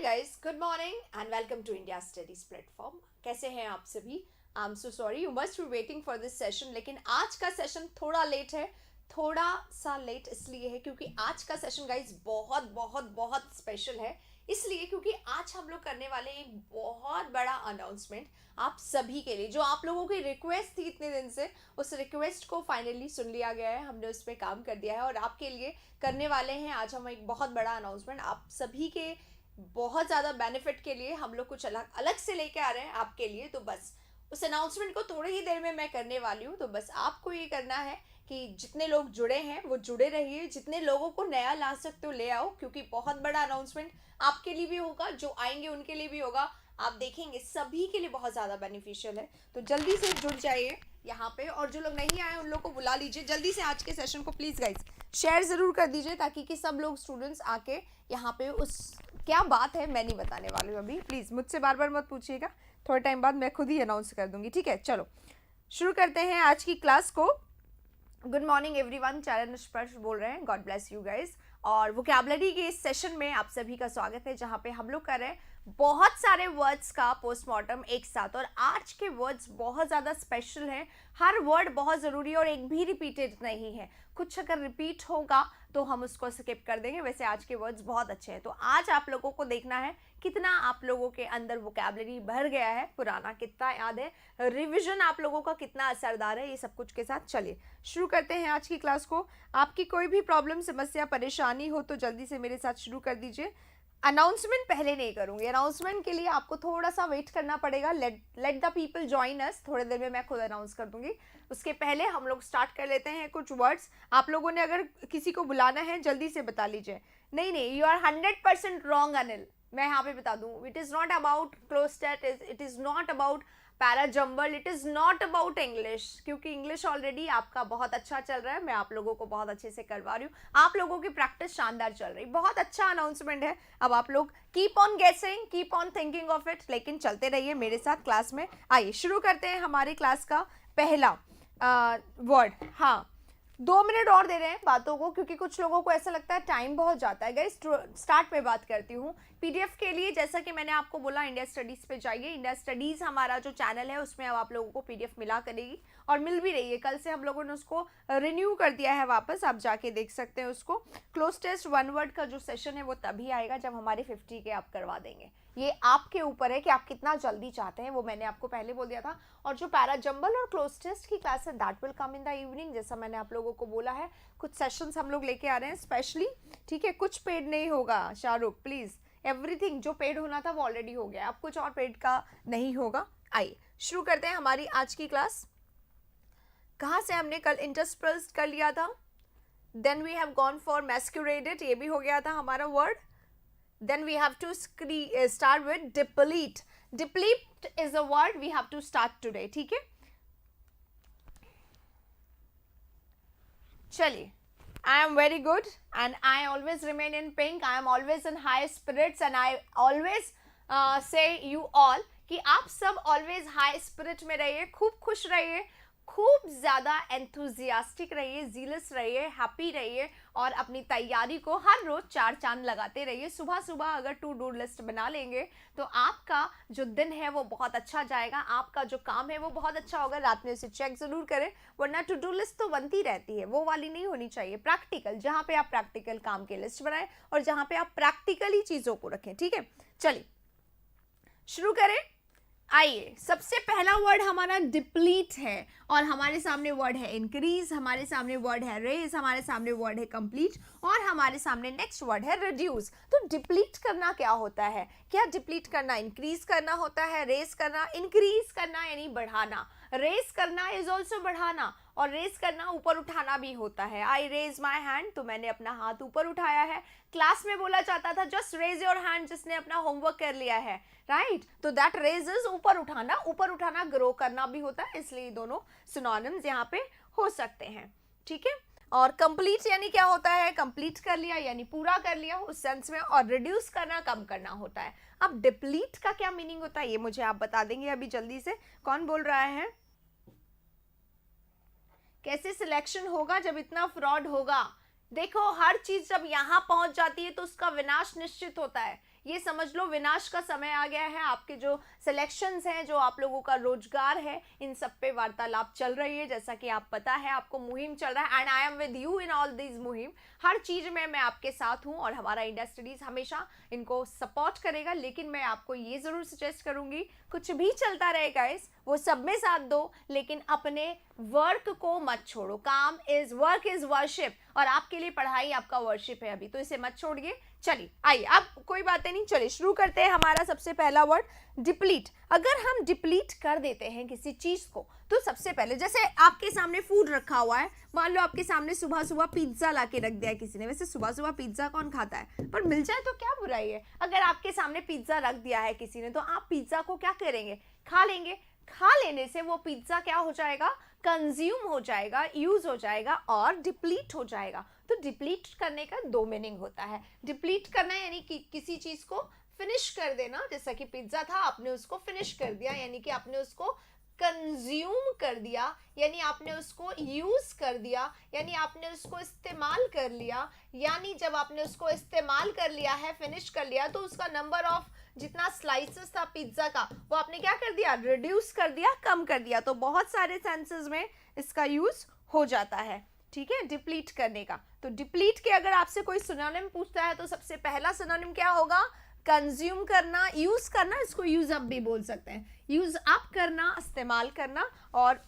guys, good morning and welcome to India Studies platform. कैसे हैं आप सभी? I'm so sorry, you must be waiting for this session. लेकिन आज का सेशन थोड़ा लेट है. थोड़ा सा लेट इसलिए है क्योंकि आज का सेशन गाइज बहुत बहुत बहुत स्पेशल है. इसलिए क्योंकि आज हम लोग करने वाले हैं एक बहुत बड़ा अनाउंसमेंट आप सभी के लिए. जो आप लोगों की रिक्वेस्ट थी इतने दिन से, उस रिक्वेस्ट को फाइनली सुन लिया गया है. हमने उस पर काम कर दिया है और आपके लिए करने वाले हैं आज हम एक बहुत बड़ा अनाउंसमेंट. आप सभी के बहुत ज़्यादा बेनिफिट के लिए हम लोग कुछ अलग अलग से लेके आ रहे हैं आपके लिए. तो बस उस अनाउंसमेंट को थोड़ी ही देर में मैं करने वाली हूँ. तो बस आपको ये करना है कि जितने लोग जुड़े हैं वो जुड़े रहिए. जितने लोगों को नया ला सकते हो ले आओ, क्योंकि बहुत बड़ा अनाउंसमेंट आपके लिए भी होगा, जो आएंगे उनके लिए भी होगा. आप देखेंगे सभी के लिए बहुत ज़्यादा बेनिफिशियल है. तो जल्दी से जुड़ जाइए यहाँ पे, और जो लोग नहीं आए उन लोग को बुला लीजिए. जल्दी से आज के सेशन को प्लीज़ गाइज शेयर ज़रूर कर दीजिए, ताकि कि सब लोग स्टूडेंट्स आके यहाँ पे उस क्या बात है मैं नहीं बताने वाली हूँ अभी. प्लीज़ मुझसे बार बार मत पूछिएगा, थोड़े टाइम बाद मैं खुद ही अनाउंस कर दूंगी. ठीक है, चलो शुरू करते हैं आज की क्लास को. गुड मॉर्निंग एवरीवन, चरण निष्पर्श बोल रहे हैं. God bless you guys. और वोकैबुलरी के इस सेशन में आप सभी का स्वागत है, जहाँ पे हम लोग कर रहे हैं बहुत सारे वर्ड्स का पोस्टमार्टम एक साथ. और आज के वर्ड्स बहुत ज़्यादा स्पेशल हैं. हर वर्ड बहुत ज़रूरी है और एक भी रिपीटेड नहीं है. कुछ अगर रिपीट होगा तो हम उसको स्किप कर देंगे. वैसे आज के वर्ड्स बहुत अच्छे हैं. तो आज आप लोगों को देखना है कितना आप लोगों के अंदर वोकैबुलरी भर गया है, पुराना कितना याद है, रिवीजन आप लोगों का कितना असरदार है, ये सब कुछ के साथ. चलिए शुरू करते हैं आज की क्लास को. आपकी कोई भी प्रॉब्लम, समस्या, परेशानी हो तो जल्दी से मेरे साथ शुरू कर दीजिए. अनाउंसमेंट पहले नहीं करूंगी. अनाउंसमेंट के लिए आपको थोड़ा सा वेट करना पड़ेगा. Let the people join us. थोड़ी देर में मैं खुद अनाउंस कर दूंगी. उसके पहले हम लोग स्टार्ट कर लेते हैं कुछ वर्ड्स. आप लोगों ने अगर किसी को बुलाना है जल्दी से बता लीजिए. नहीं, यू आर 100% रॉन्ग अनिल. मैं यहाँ पे बता दूँ, it is not about cloze test, it is not about para jumble, it is not about English. क्योंकि इंग्लिश ऑलरेडी आपका बहुत अच्छा चल रहा है. मैं आप लोगों को बहुत अच्छे से करवा रही हूँ. आप लोगों की प्रैक्टिस शानदार चल रही. बहुत अच्छा अनाउंसमेंट है. अब आप लोग कीप ऑन गेसिंग, keep on thinking of it, लेकिन चलते रहिए मेरे साथ क्लास में. आइए शुरू करते हैं हमारी क्लास का पहला वर्ड. हाँ, 2 मिनट और दे रहे हैं बातों को, क्योंकि कुछ लोगों को ऐसा लगता है टाइम बहुत जाता है. गाइस स्टार्ट में बात करती हूँ. पीडीएफ के लिए जैसा कि मैंने आपको बोला, इंडिया स्टडीज़ पे जाइए. इंडिया स्टडीज़ हमारा जो चैनल है उसमें अब आप लोगों को पीडीएफ मिला करेगी और मिल भी रही है. कल से हम लोगों ने उसको रिन्यू कर दिया है वापस, आप जाके देख सकते हैं उसको. क्लोज टेस्ट 1 वर्ड का जो सेशन है वो तभी आएगा जब हमारे 50 के आप करवा देंगे. ये आपके ऊपर है कि आप कितना जल्दी चाहते हैं, वो मैंने आपको पहले बोल दिया था. और जो पैरा जंबल और क्लोज टेस्ट की क्लास है that will come in the evening, जैसा मैंने आप लोगों को बोला है. कुछ सेशंस हम लोग लेके आ रहे हैं स्पेशली. ठीक है, कुछ पेड नहीं होगा शाहरुख, प्लीज़. एवरीथिंग जो पेड होना था वो ऑलरेडी हो गया. अब कुछ और पेड का नहीं होगा. आइए शुरू करते हैं हमारी आज की क्लास. कहाँ से हमने कल इंटरस्पर्स्ड कर लिया था. Then we have gone for masqueraded, ये भी हो गया था हमारा word. Then we have to start with deplete. Deplete is a word we have to start today. ठीक है, चलिए. I am very good and I always remain in pink. I am always in high spirits and I always say you all कि आप सब always high spirit में रहिए, खूब खुश रहिए, खूब ज़्यादा एंथुजियास्टिक रहिए, जीलस रहिए, हैप्पी रहिए और अपनी तैयारी को हर रोज़ 4 चांद लगाते रहिए. सुबह सुबह अगर टू डू लिस्ट बना लेंगे तो आपका जो दिन है वो बहुत अच्छा जाएगा. आपका जो काम है वो बहुत अच्छा होगा. रात में इसे चेक ज़रूर करें, वरना टू डू लिस्ट तो बनती रहती है, वो वाली नहीं होनी चाहिए. प्रैक्टिकल, जहाँ पे आप प्रैक्टिकल काम की लिस्ट बनाएं और जहाँ पे आप प्रैक्टिकली चीज़ों को रखें. ठीक है, चलिए शुरू करें. आइए, सबसे पहला वर्ड हमारा डिप्लीट है और हमारे सामने वर्ड है इंक्रीज, हमारे सामने वर्ड है रेज, हमारे सामने वर्ड है कंप्लीट और हमारे सामने नेक्स्ट वर्ड है रिड्यूस. तो डिप्लीट करना क्या होता है? क्या डिप्लीट करना इंक्रीज करना होता है, रेज करना. इंक्रीज करना यानी बढ़ाना, रेज करना इज ऑल्सो बढ़ाना, और रेज करना ऊपर उठाना भी होता है. आई रेज माई हैंड, तो मैंने अपना हाथ ऊपर उठाया है. क्लास में बोला जाता था जस्ट रेज योर हैंड, जिसने अपना होमवर्क कर लिया है, राइट. तो दैट रेज इज ऊपर उठाना. ऊपर उठाना ग्रो करना भी होता है, इसलिए दोनों सिनोनिम्स यहाँ पे हो सकते हैं. ठीक है, और कंप्लीट यानी क्या होता है? कंप्लीट कर लिया यानी पूरा कर लिया उस सेंस में. और रिड्यूस करना कम करना होता है. अब डिप्लीट का क्या मीनिंग होता है ये मुझे आप बता देंगे अभी जल्दी से. कौन बोल रहा है? कैसे सिलेक्शन होगा जब इतना फ्रॉड होगा? देखो, हर चीज जब यहाँ पहुंच जाती है तो उसका विनाश निश्चित होता है. ये समझ लो विनाश का समय आ गया है। आपके जो सिलेक्शंस हैं, जो आप लोगों का रोजगार है, इन सब पे वार्तालाप चल रही है। जैसा कि आप पता है, आपको मुहिम चल रहा है, and I am with you in all this मुहिम। हर चीज में मैं आपके साथ हूँ और हमारा इंडिया स्टडीज हमेशा इनको सपोर्ट करेगा। लेकिन मैं आपको ये जरूर सजेस्ट करूंगी, कुछ भी चलता रहे गाइस, वो सब में साथ दो, लेकिन अपने वर्क को मत छोड़ो। काम इज वर्क इज वर्शिप, और आपके लिए पढ़ाई आपका वर्शिप है अभी, तो इसे मत छोड़िए। चलिए आइए, अब कोई बातें नहीं, चलिए शुरू करते हैं। हमारा सबसे पहला वर्ड डिप्लीट। अगर हम डिप्लीट कर देते हैं किसी चीज को, तो सबसे पहले जैसे आपके सामने फूड रखा हुआ है, मान लो आपके सामने सुबह सुबह पिज्जा लाके रख दिया किसी ने। वैसे सुबह सुबह पिज्जा कौन खाता है, पर मिल जाए तो क्या बुराई है। अगर आपके सामने पिज्जा रख दिया है किसी ने, तो आप पिज्जा को क्या करेंगे, खा लेंगे। खा लेने से वो पिज्जा क्या हो जाएगा, कंज्यूम हो जाएगा, यूज हो जाएगा और डिप्लीट हो जाएगा। तो डिप्लीट करने का दो मीनिंग होता है। डिप्लीट करना यानी कि किसी चीज को फिनिश कर देना, जैसा कि पिज्जा था, आपने उसको फिनिश कर दिया, यानी कि आपने उसको कंज्यूम कर दिया, यानी आपने उसको यूज कर दिया, यानी आपने उसको इस्तेमाल कर लिया। यानी जब आपने उसको इस्तेमाल कर लिया है, फिनिश कर लिया, तो उसका नंबर ऑफ जितना स्लाइसेस था पिज्जा का, वो आपने क्या कर दिया, रिड्यूस कर दिया, कम कर दिया। तो बहुत सारे सेंसेस में इसका यूज हो जाता है, ठीक है, डिप्लीट करने का। तो डिप्लीट के अगर आपसे कोई सिनोनिम पूछता है, तो सबसे पहला सिनोनिम क्या होगा, कंज्यूम करना, यूज करना। इसको यूज अप भी बोल सकते हैं, यूज अप करना, इस्तेमाल करना। और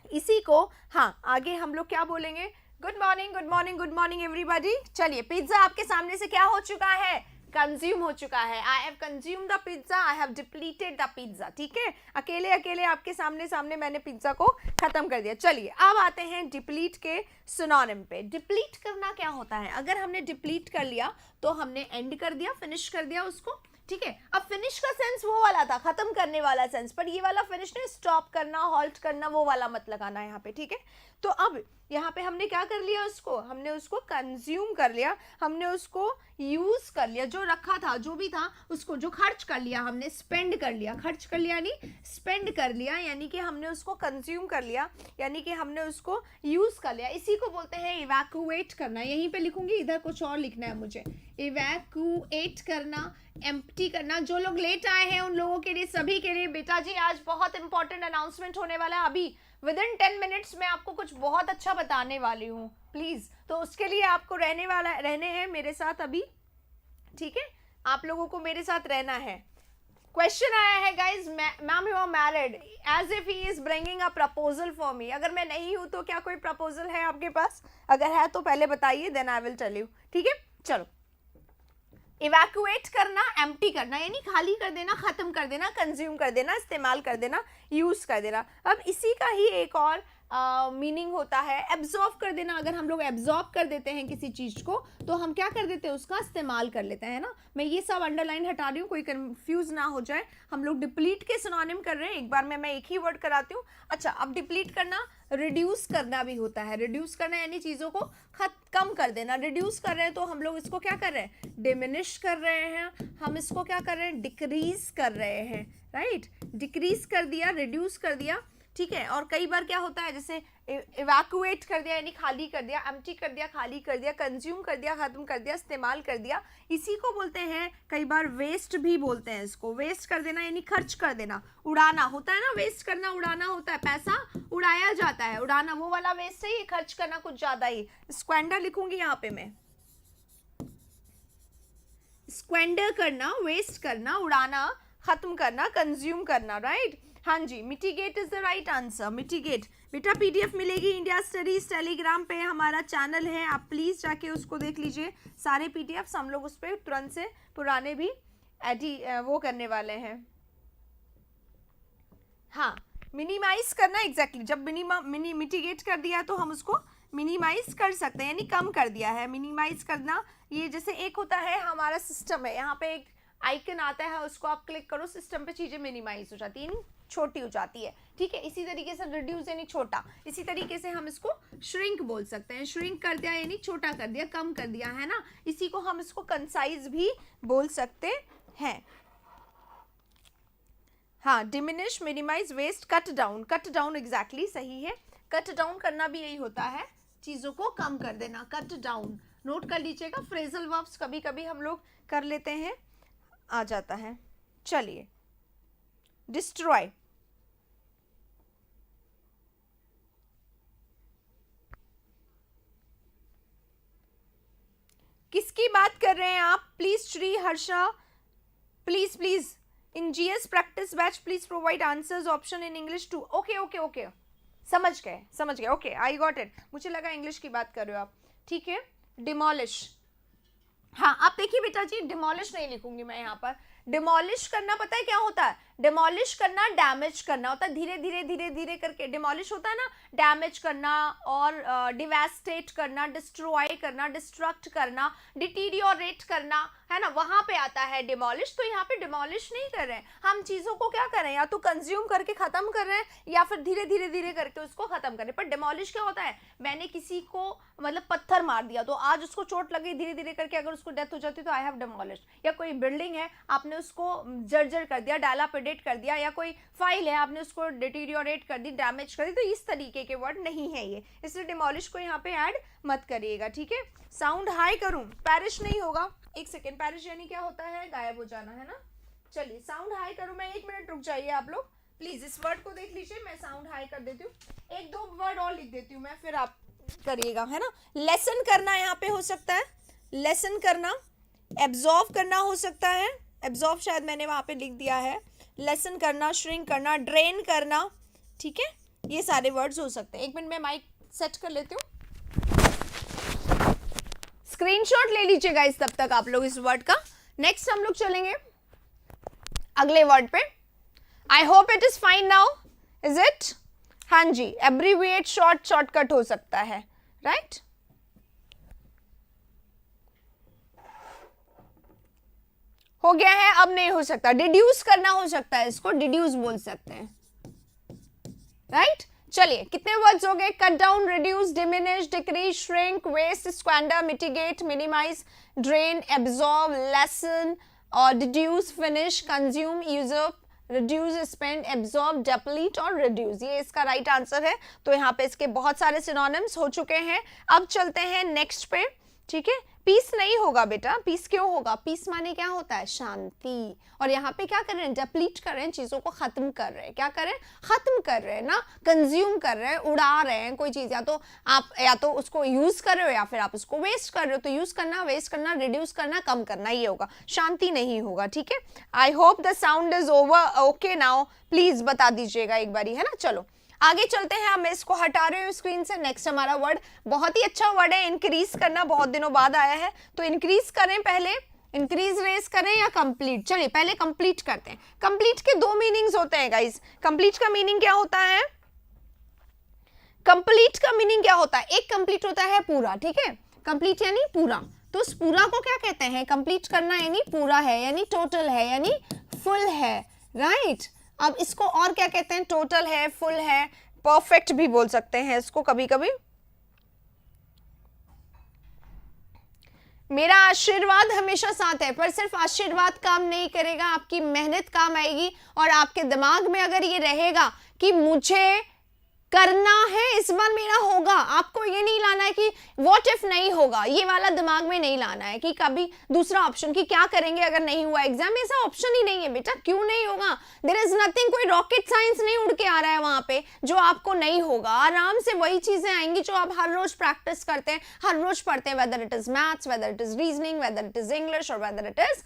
इसी को हाँ आगे हम लोग क्या बोलेंगे, good morning good morning good morning everybody. चलिए, पिज्जा आपके सामने से क्या हो चुका है, कंज्यूम हो चुका है। I have consume the pizza, I have depleted the pizza. ठीक है, अकेले अकेले आपके सामने सामने मैंने पिज्जा को खत्म कर दिया। चलिए अब आते हैं डिप्लीट के सिनोनिम पे। डिप्लीट करना क्या होता है, अगर हमने डिप्लीट कर लिया तो हमने एंड कर दिया, फिनिश कर दिया उसको। ठीक है, अब फिनिश का सेंस वो वाला था, खत्म करने वाला सेंस, पर ये वाला फिनिश ने स्टॉप करना, हॉल्ट करना, वो वाला मत लगाना यहाँ पे। ठीक है, तो अब यहाँ पे हमने क्या कर लिया, उसको हमने उसको कंज्यूम कर लिया, हमने उसको यूज कर लिया, जो रखा था, जो भी था उसको, जो खर्च कर लिया हमने, स्पेंड कर लिया। खर्च कर लिया यानी स्पेंड कर लिया, यानी कि हमने उसको कंज्यूम कर लिया, यानी कि हमने उसको यूज कर लिया। इसी को बोलते हैं इवैक्यूएट करना। यहीं पे लिखूंगी, इधर कुछ और लिखना है मुझे। इवैक्यूएट करना, एम्प्टी करना। जो लोग लेट आए हैं उन लोगों के लिए, सभी के लिए, बेटा जी आज बहुत इंपॉर्टेंट अनाउंसमेंट होने वाला है। अभी विद इन 10 मिनट्स में आपको कुछ बहुत अच्छा बताने वाली हूँ, प्लीज। तो उसके लिए आपको रहने हैं मेरे साथ अभी। ठीक है, आप लोगों को मेरे साथ रहना है। क्वेश्चन आया है guys, ma'am you are married, as if he is bringing a proposal for me. अगर मैं नहीं हूं तो क्या कोई प्रपोजल है आपके पास? अगर है तो पहले बताइए, then I will tell you. ठीक है, चलो। इवैक्यूएट करना, एम्प्टी करना, यानी खाली कर देना, खत्म कर देना, कंज्यूम कर देना, इस्तेमाल कर देना, यूज कर देना। अब इसी का ही एक और मीनिंग होता है एब्जॉर्ब कर देना। अगर हम लोग एब्जॉर्ब कर देते हैं किसी चीज को, तो हम क्या कर देते हैं, उसका इस्तेमाल कर लेते हैं ना। मैं ये सब अंडरलाइन हटा रही हूँ, कोई कंफ्यूज ना हो जाए। हम लोग डिप्लीट के सिनोनिम कर रहे हैं, एक बार में मैं एक ही वर्ड कराती हूँ। अच्छा, अब डिप्लीट करना, रिड्यूस करना भी होता है। रिड्यूस करना यानी चीज़ों को कम कर देना। रिड्यूस कर रहे हैं तो हम लोग इसको क्या कर रहे हैं, डिमिनिश कर रहे हैं। हम इसको क्या कर रहे हैं, डिक्रीज कर रहे हैं, राइट। डिक्रीज कर दिया, रिड्यूस कर दिया। ठीक है, और कई बार क्या होता है, जैसे इवैक्यूएट कर दिया यानी खाली कर दिया, एम्प्टी कर दिया, खाली कर दिया, कंज्यूम कर दिया, खत्म कर दिया, इस्तेमाल कर दिया। इसी को बोलते हैं कई बार वेस्ट भी बोलते हैं इसको। वेस्ट कर देना यानी खर्च कर देना, उड़ाना होता है ना। वेस्ट करना, उड़ाना होता है, पैसा उड़ाया जाता है, उड़ाना वो वाला वेस्ट है, ये खर्च करना कुछ ज्यादा ही। स्क्वेंडर लिखूंगी यहाँ पे मैं, स्क्वेंडर करना, वेस्ट करना, उड़ाना, खत्म करना, कंज्यूम करना, राइट। हाँ जी, mitigate is the right answer. Mitigate बेटा पीडीएफ मिलेगी इंडिया स्टडीज टेलीग्राम पे, हमारा चैनल है, आप प्लीज जाके उसको देख लीजिए। सारे पीडीएफ्स हम लोग उस पर तुरंत से पुराने भी वो करने वाले हैं। हाँ, मिनिमाइज करना, एग्जैक्टली। जब मिटिगेट कर दिया तो हम उसको मिनिमाइज कर सकते हैं, यानी कम कर दिया है। मिनिमाइज करना, ये जैसे एक होता है हमारा सिस्टम है, यहाँ पे एक आइकन आता है, उसको आप क्लिक करो, सिस्टम पे चीजें मिनिमाइज हो जाती है, यानी छोटी हो जाती है। ठीक है, इसी तरीके से रिड्यूस यानी छोटा, इसी तरीके से हम इसको श्रिंक बोल सकते हैं। श्रिंक कर दिया यानी छोटा कर दिया, कम कर दिया, है ना। इसी को हम इसको कंसाइज भी बोल सकते हैं। हाँ, diminish, minimise, waste, cut down. Cut down exactly सही है। कट डाउन करना भी यही होता है, चीजों को कम कर देना, कट डाउन। नोट कर लीजिएगा, फ्रेजल वर्ब्स कभी कभी हम लोग कर लेते हैं। आ जाता है। चलिए, डिस्ट्रॉय, किसकी बात कर रहे हैं आप? Please Shri Harsha, please please in GS practice batch please provide answers option in English too. Okay okay okay, समझ गए। Okay, I got it. मुझे लगा इंग्लिश की बात कर रहे हो आप। ठीक है, डिमोलिश। हाँ, आप देखिए बेटा जी, डिमोलिश नहीं लिखूंगी मैं यहाँ पर। डिमोलिश करना पता है क्या होता है? डिमोलिश करना डैमेज करना होता है, धीरे धीरे धीरे धीरे करके डिमोलिश होता है ना, डैमेज करना और डिवेस्टेट करना, डिस्ट्रॉय करना, डिस्ट्रक्ट करना, डिटीरियोरेट करना, है ना, वहां पे आता है डिमोलिश। तो यहाँ पे डिमोलिश नहीं कर रहे हैं हम, चीजों को क्या कर रहे हैं, या तो कंज्यूम करके खत्म कर रहे हैं या फिर धीरे धीरे धीरे करके उसको खत्म कर रहे हैं। पर डिमोलिश क्या होता है? मैंने किसी को मतलब पत्थर मार दिया तो आज उसको चोट लगी, धीरे धीरे करके अगर उसको डेथ हो जाती तो आई हैव डिमोलिश्ड। या कोई बिल्डिंग है, आपने उसको जर्जर कर दिया, डायलापिडेट कर दिया, या कोई फाइल है, आपने उसको डिटीरियोरेट कर दी, डैमेज कर दी, तो इस तरीके के वर्ड नहीं है ये, इसलिए डिमोलिश को यहाँ पे ऐड मत करिएगा। ठीक है, साउंड हाई करूं, पैरिश नहीं होगा। एक सेकेंड, पैरिश यानी क्या होता है? गायब हो जाना, है ना। चलिए, साउंड हाई करूं मैं, 1 मिनट रुक जाइए आप लोग प्लीज, इस वर्ड को देख लीजिए, मैं साउंड हाई कर देती हूँ। 1-2 वर्ड और लिख देती हूँ मैं, फिर आप करिएगा, है ना। लेसन करना यहाँ पे हो सकता है, लेसन करना, एब्जॉर्व करना हो सकता है, एब्जॉर्व शायद मैंने वहां पे लिख दिया है, लेसन करना, श्रिंक करना, ड्रेन करना। ठीक है, ये सारे वर्ड्स हो सकते हैं। 1 मिनट में माइक सेट कर लेती हूँ, स्क्रीनशॉट ले लीजिएगा इस तब तक आप लोग इस वर्ड का। नेक्स्ट हम लोग चलेंगे अगले वर्ड पे। I hope it is fine now, is it? हाँ जी, एब्रीविएट, शॉर्टकट हो सकता है, राइट? हो गया है, अब नहीं हो सकता। डिड्यूस करना हो सकता है, इसको डिड्यूस बोल सकते हैं, राइट? चलिए, कितने वर्ड्स हो गए? Cut down, reduce, diminish, decrease, shrink, waste, squander, mitigate, minimise, drain, absorb, lessen और deduce, finish, consume, use up, reduce, spend, absorb, deplete और रिड्यूस। ये इसका राइट आंसर है। तो यहाँ पे इसके बहुत सारे सिनोनिम्स हो चुके हैं। अब चलते हैं नेक्स्ट पे। ठीक है, पीस नहीं होगा बेटा। पीस क्यों होगा? पीस माने क्या होता है? शांति। और यहाँ पे क्या कर रहे हैं? डेप्लीट कर रहे हैं, चीजों को खत्म कर रहे हैं। क्या कर रहे हैं? खत्म कर रहे हैं ना, कंज्यूम कर रहे हैं, उड़ा रहे हैं कोई चीज। या तो उसको यूज कर रहे हो या फिर आप उसको वेस्ट कर रहे हो। तो यूज करना, वेस्ट करना, रिड्यूस करना, कम करना, ये होगा, शांति नहीं होगा। ठीक है, I hope the sound is over okay now, please बता दीजिएगा एक बारी, है ना। चलो आगे चलते हैं, मैं इसको हटा रही हूँ स्क्रीन से। नेक्स्ट हमारा वर्ड बहुत ही अच्छा वर्ड है, इंक्रीज करना, बहुत दिनों बाद आया है। तो इंक्रीज करें पहले, इंक्रीज रेस करें या कंप्लीट? चलिए पहले कंप्लीट करते हैं। कंप्लीट के 2 मीनिंग्स होते हैं गाइस। कंप्लीट का मीनिंग क्या होता है? कंप्लीट का मीनिंग क्या होता है? एक कंप्लीट होता है पूरा, ठीक है, कंप्लीट यानी पूरा। तो उस पूरा को क्या कहते हैं? कंप्लीट करना यानी पूरा है, यानी टोटल है, यानी फुल है, राइट? अब इसको और क्या कहते हैं? टोटल है, फुल है, परफेक्ट भी बोल सकते हैं इसको कभी कभी। मेरा आशीर्वाद हमेशा साथ है, पर सिर्फ आशीर्वाद काम नहीं करेगा, आपकी मेहनत काम आएगी। और आपके दिमाग में अगर ये रहेगा कि मुझे करना है, इस बार मेरा होगा, आपको ये नहीं लाना है कि व्हाट इफ नहीं होगा, ये वाला दिमाग में नहीं लाना है कि कभी दूसरा ऑप्शन कि क्या करेंगे अगर नहीं हुआ एग्जाम। ऐसा ऑप्शन ही नहीं है बेटा। क्यों नहीं होगा? देयर इज नथिंग, कोई रॉकेट साइंस नहीं उड़ के आ रहा है वहां पे जो आपको नहीं होगा। आराम से वही चीजें आएंगी जो आप हर रोज प्रैक्टिस करते हैं, हर रोज पढ़ते हैं, whether it is maths, whether it is reasoning, whether it is English और वेदर इट इज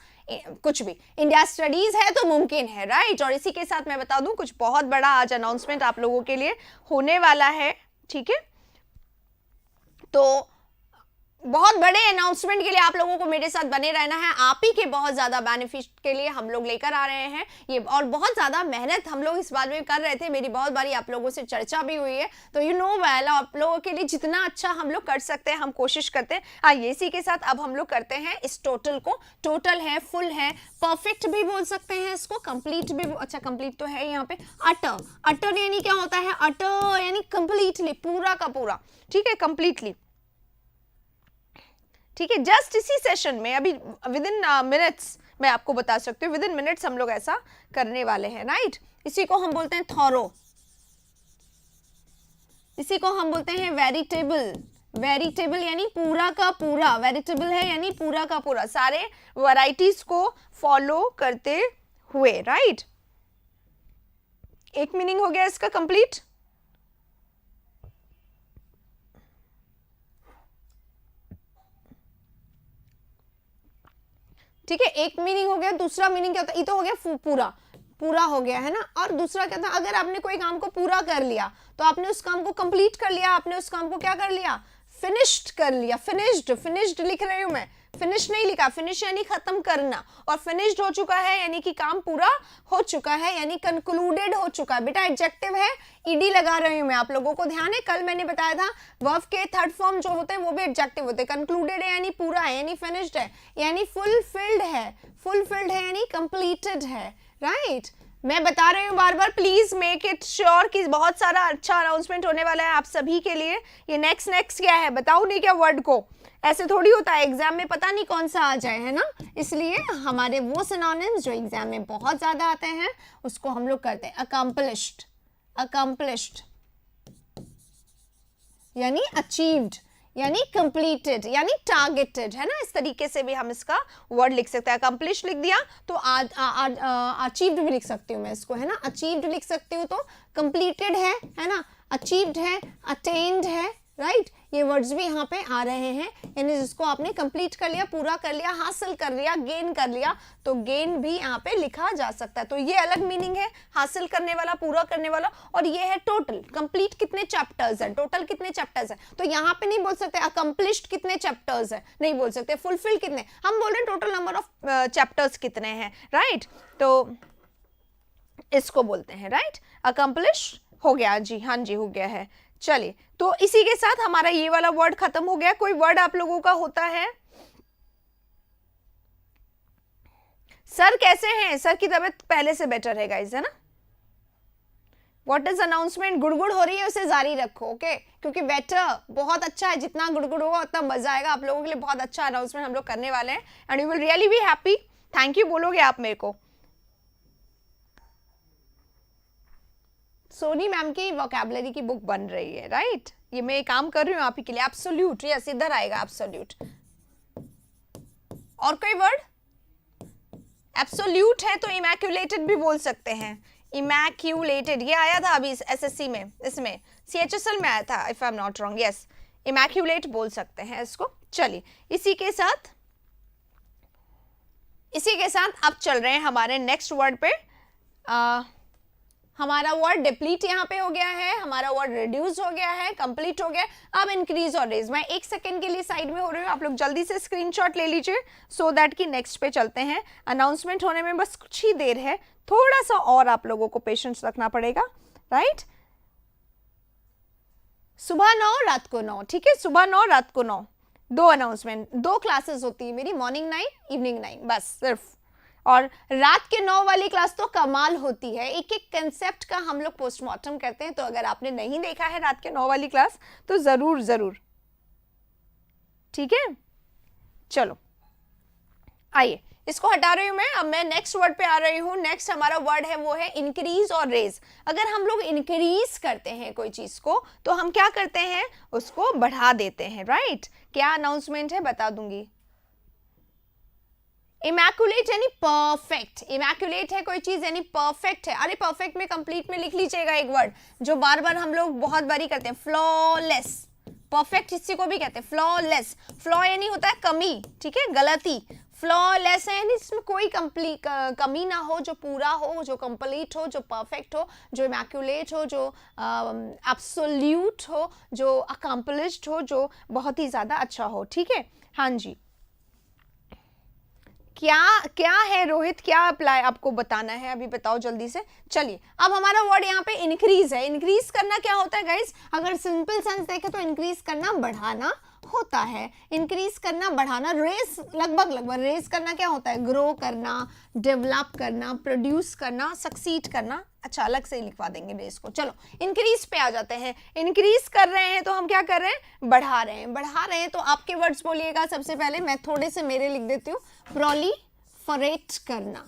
कुछ भी। इंडिया स्टडीज है तो मुमकिन है, राइट? और इसी के साथ मैं बता दूं, कुछ बहुत बड़ा आज अनाउंसमेंट आप लोगों के लिए होने वाला है, ठीक है? तो बहुत बड़े अनाउंसमेंट के लिए आप लोगों को मेरे साथ बने रहना है। आप ही के बहुत ज्यादा बेनिफिट के लिए हम लोग लेकर आ रहे हैं ये, और बहुत ज्यादा मेहनत हम लोग इस बारे में कर रहे थे। मेरी बहुत बारी आप लोगों से चर्चा भी हुई है, तो यू नो वेल, आप लोगों के लिए जितना अच्छा हम लोग कर सकते हैं हम कोशिश करते हैं। आइए इसी के साथ अब हम लोग करते हैं इस टोटल को। टोटल है, फुल है, परफेक्ट भी बोल सकते हैं इसको, कंप्लीट भी। अच्छा कंप्लीट तो है यहाँ पे। अटर, अटर यानी क्या होता है? अटर यानी कंप्लीटली, पूरा का पूरा, ठीक है, कंप्लीटली, ठीक है। जस्ट इसी सेशन में अभी विद इन मिनट्स मैं आपको बता सकती हूँ, विद इन मिनट्स हम लोग ऐसा करने वाले हैं, राइट? इसी को हम बोलते हैं थॉरो, इसी को हम बोलते हैं वेरिटेबल, वेरिटेबल यानी पूरा का पूरा, वेरिटेबल है यानी पूरा का पूरा, सारे वैरायटीज को फॉलो करते हुए, राइट। एक मीनिंग हो गया इसका कंप्लीट। ठीक है, एक मीनिंग हो गया। दूसरा मीनिंग क्या होता है, ये तो हो गया पूरा, पूरा हो गया है ना। और दूसरा क्या था, अगर आपने कोई काम को पूरा कर लिया तो आपने उस काम को कंप्लीट कर लिया, आपने उस काम को क्या कर लिया, फिनिश्ड कर लिया। फिनिश्ड, फिनिश्ड लिख रही हूं मैं, फिनिश नहीं लिखा। फिनिश यानी खत्म करना, और फिनिश्ड हो चुका है यानी कि काम पूरा हो चुका है, यानी कंक्लूडेड हो चुका है। बेटा एडजेक्टिव है, ईडी लगा रही हूं मैं, आप लोगों को ध्यान है। कल मैंने बताया था वर्ब के थर्ड फॉर्म जो होते हैं वो भी एडजेक्टिव होते हैं। कंक्लूडेड है यानी पूरा है, यानी फिनिश्ड है, यानी फुलफिल्ड है। फुलफिल्ड है यानी कंप्लीटेड है, राइट। मैं बता रही हूँ बार बार, प्लीज मेक इट श्योर कि बहुत सारा अच्छा अनाउंसमेंट होने वाला है आप सभी के लिए। ये नेक्स्ट क्या है बताओ नहीं क्या, वर्ड को ऐसे थोड़ी होता है, एग्जाम में पता नहीं कौन सा आ जाए, है ना। इसलिए हमारे वो सिनोनिम्स जो एग्जाम में बहुत ज्यादा आते हैं उसको हम लोग करते हैं। अकम्पलिश्ड, अकम्पलिश्ड यानी अचीव्ड, यानी कंप्लीटेड, यानी टारगेटेड, है ना। इस तरीके से भी हम इसका वर्ड लिख सकते हैं। अकम्पलिश लिख दिया तो अचीव्ड भी लिख सकती हूँ मैं इसको, है ना। अचीव्ड लिख सकती हूँ तो कंप्लीटेड है ना, अचीव्ड है, अटेन्ड है, राइट। ये वर्ड्स भी यहाँ पे आ रहे हैं, यानी जिसको आपने कंप्लीट कर लिया, पूरा कर लिया, हासिल कर लिया, गेन कर लिया, तो गेन भी यहाँ पे लिखा जा सकता है। तो ये अलग मीनिंग है, हासिल करने वाला, पूरा करने वाला। और ये है टोटल, कंप्लीट कितने चैप्टर्स है, टोटल कितने चैप्टर्स है। तो यहाँ पे नहीं बोल सकते अकम्पलिश्ड कितने चैप्टर्स है, नहीं बोल सकते। फुलफिल कितने, हम बोल रहे हैं टोटल नंबर ऑफ चैप्टर्स कितने हैं, राइट। तो इसको बोलते हैं, राइट, अकम्पलिश हो गया जी, हाँ जी हो गया है। चलिए, तो इसी के साथ हमारा ये वाला वर्ड खत्म हो गया। कोई वर्ड आप लोगों का होता है? सर कैसे हैं? सर की तबीयत पहले से बेटर है गाइस, है ना। व्हाट इज अनाउंसमेंट, गुड़गुड़ हो रही है उसे जारी रखो, ओके क्योंकि बेटर बहुत अच्छा है, जितना गुड़गुड़ होगा उतना मजा आएगा आप लोगों के लिए। बहुत अच्छा अनाउंसमेंट हम लोग करने वाले हैं and you will really be happy. Thank you बोलोगे आप मेरे को। सोनी मैम की वोकैबुलरी की बुक बन रही है, राइट। ये मैं काम कर रही हूँ आप ही के लिए। एब्सोल्यूट, यस इधर आएगा एब्सोल्यूट। और कोई वर्ड एब्सोल्यूट है तो इमैक्युलेटेड भी बोल सकते हैं। इमैक्युलेटेड ये आया था अभी एसएससी में, इसमें सीएचएसएल में आया था if I am not wrong, yes immaculate बोल सकते हैं इसको। चलिए, इसी के साथ अब चल रहे हैं हमारे नेक्स्ट वर्ड पे। हमारा वर्ड डिप्लीट यहाँ पे हो गया है, हमारा वर्ड रिड्यूस हो गया है, कंप्लीट हो गया। अब इंक्रीज और रेज, मैं एक सेकंड के लिए साइड में हो रही हूँ, आप लोग जल्दी से स्क्रीनशॉट ले लीजिए सो दैट कि नेक्स्ट पे चलते हैं। अनाउंसमेंट होने में बस कुछ ही देर है, थोड़ा सा और आप लोगों को पेशेंस रखना पड़ेगा, राइट। सुबह 9 रात को 9, ठीक है, सुबह 9 रात को 9, 2 अनाउंसमेंट, 2 क्लासेस होती है मेरी, मॉर्निंग 9 इवनिंग 9 बस सिर्फ। और रात के 9 वाली क्लास तो कमाल होती है, एक एक कंसेप्ट का हम लोग पोस्टमार्टम करते हैं। तो अगर आपने नहीं देखा है रात के 9 वाली क्लास तो जरूर, ठीक है। चलो आइए, इसको हटा रही हूं मैं, अब मैं नेक्स्ट वर्ड पे आ रही हूं। नेक्स्ट हमारा वर्ड है वो है इंक्रीज और रेज। अगर हम लोग इंक्रीज करते हैं कोई चीज को तो हम क्या करते हैं, उसको बढ़ा देते हैं, राइट। क्या अनाउंसमेंट है बता दूंगी। इमैक्युलेट यानी परफेक्ट, इमैक्युलेट है कोई चीज यानी परफेक्ट है। अरे परफेक्ट में कंप्लीट में लिख लीजिएगा एक वर्ड जो बार बार हम लोग बहुत बारी करते हैं, फ्लॉलेस। परफेक्ट इसी को भी कहते हैं फ्लॉलेस। फ्लॉ यानी होता है कमी, ठीक है, गलती। फ्लॉलेस है यानी इसमें कोई कमी ना हो, जो पूरा हो, जो कंप्लीट हो, जो परफेक्ट हो, जो इमैक्युलेट हो, जो एब्सोल्यूट हो, जो अकम्पलिश्ड हो, जो बहुत ही ज्यादा अच्छा हो, ठीक है। हाँ जी, क्या है रोहित, क्या अप्लाई आपको बताना है, अभी बताओ जल्दी से। चलिए, अब हमारा वर्ड यहाँ पे इंक्रीज है। इंक्रीज करना क्या होता है गाइस, अगर सिंपल सेंस देखें तो इंक्रीज करना बढ़ाना होता है। इंक्रीज करना बढ़ाना, रेस लगभग रेस करना क्या होता है, ग्रो करना, डेवलप करना, प्रोड्यूस करना, सक्सीड करना। अच्छा, अलग से लिखवा देंगे रेस को। चलो इंक्रीज पे आ जाते हैं। इंक्रीज कर रहे हैं तो हम क्या कर रहे हैं, बढ़ा रहे हैं। तो आपके वर्ड्स बोलिएगा। सबसे पहले मैं थोड़े से मेरे लिख देती हूँ। प्रोलिफरेट करना,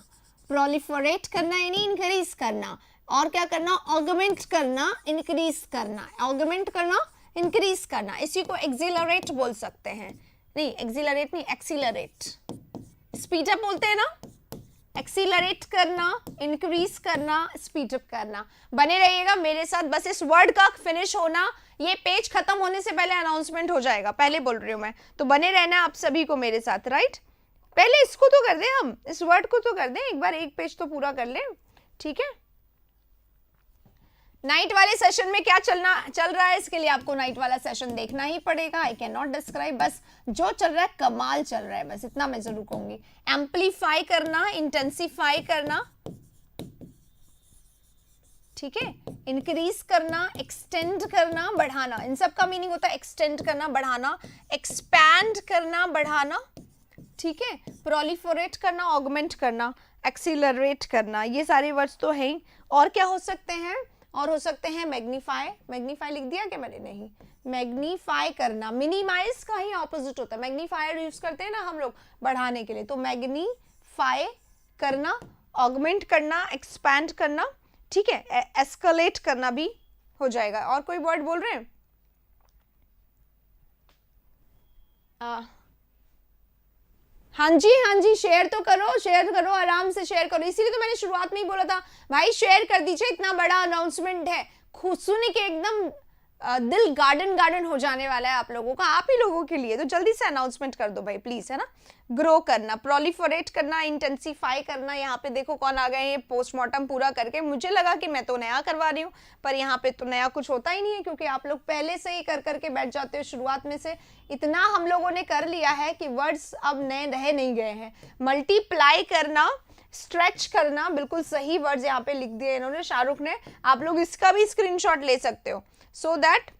प्रोलिफरेट करना यानी इंक्रीज करना। और क्या करना, ऑगमेंट करना, इंक्रीज करना। ऑगमेंट करना, इंक्रीज करना, इसी को एक्सिलरेट बोल सकते हैं। नहीं एक्सिलरेट नहीं, एक्सीलरेट, स्पीड अप बोलते हैं ना, एक्सीलरेट करना, इंक्रीज करना, स्पीड अप करना। बने रहिएगा मेरे साथ, बस इस वर्ड का फिनिश होना, ये पेज खत्म होने से पहले अनाउंसमेंट हो जाएगा, पहले बोल रही हूं मैं, तो बने रहना आप सभी को मेरे साथ, राइट। पहले इसको तो कर दें, हम इस वर्ड को तो कर दें एक बार, एक पेज तो पूरा कर लें, ठीक है। नाइट वाले सेशन में क्या चल रहा है, इसके लिए आपको नाइट वाला सेशन देखना ही पड़ेगा। आई कैन नॉट डिस्क्राइब, बस जो चल रहा है कमाल चल रहा है, बस इतना मैं जरूर कहूंगी। एम्पलीफाई करना, इंटेंसिफाई करना, ठीक है, इंक्रीज करना, एक्सटेंड करना, बढ़ाना, इन सब का मीनिंग होता है एक्सटेंड करना, बढ़ाना, एक्सपैंड करना, बढ़ाना, ठीक है, प्रोलिफरेट करना, ऑगमेंट करना, एक्सीलरेट करना, ये सारे वर्ड्स तो हैं। और क्या हो सकते हैं, और हो सकते हैं मैग्नीफाई, मैग्नीफाई लिख दिया क्या मैंने, नहीं, मैग्नीफाई करना, मिनिमाइज का ही ऑपोजिट होता है, मैग्नीफायर यूज करते हैं ना हम लोग बढ़ाने के लिए, तो मैग्नीफाई करना, ऑगमेंट करना, एक्सपैंड करना, ठीक है, एस्केलेट करना भी हो जाएगा। और कोई वर्ड बोल रहे हैं? हाँ जी, शेयर तो करो, शेयर करो, आराम से शेयर करो, इसीलिए तो मैंने शुरुआत में ही बोला था भाई शेयर कर दीजिए, इतना बड़ा अनाउंसमेंट है, खुद सुन के एकदम दिल गार्डन हो जाने वाला है आप लोगों का, आप ही लोगों के लिए, तो जल्दी से अनाउंसमेंट कर दो भाई प्लीज, है ना। ग्रो करना, प्रोलिफरेट करना, इंटेंसिफाई करना, यहाँ पे देखो कौन आ गए हैं पोस्टमार्टम पूरा करके, मुझे लगा कि मैं तो नया करवा रही हूँ, पर यहाँ पे तो नया कुछ होता ही नहीं है, क्योंकि आप लोग पहले से ही कर करके बैठ जाते हो, शुरुआत में से इतना हम लोगों ने कर लिया है कि वर्ड्स अब नए रह नहीं गए हैं। मल्टीप्लाई करना, स्ट्रेच करना, बिल्कुल सही वर्ड्स यहाँ पे लिख दिए इन्होंने, शाहरुख ने, आप लोग इसका भी स्क्रीनशॉट ले सकते हो, सो दैट,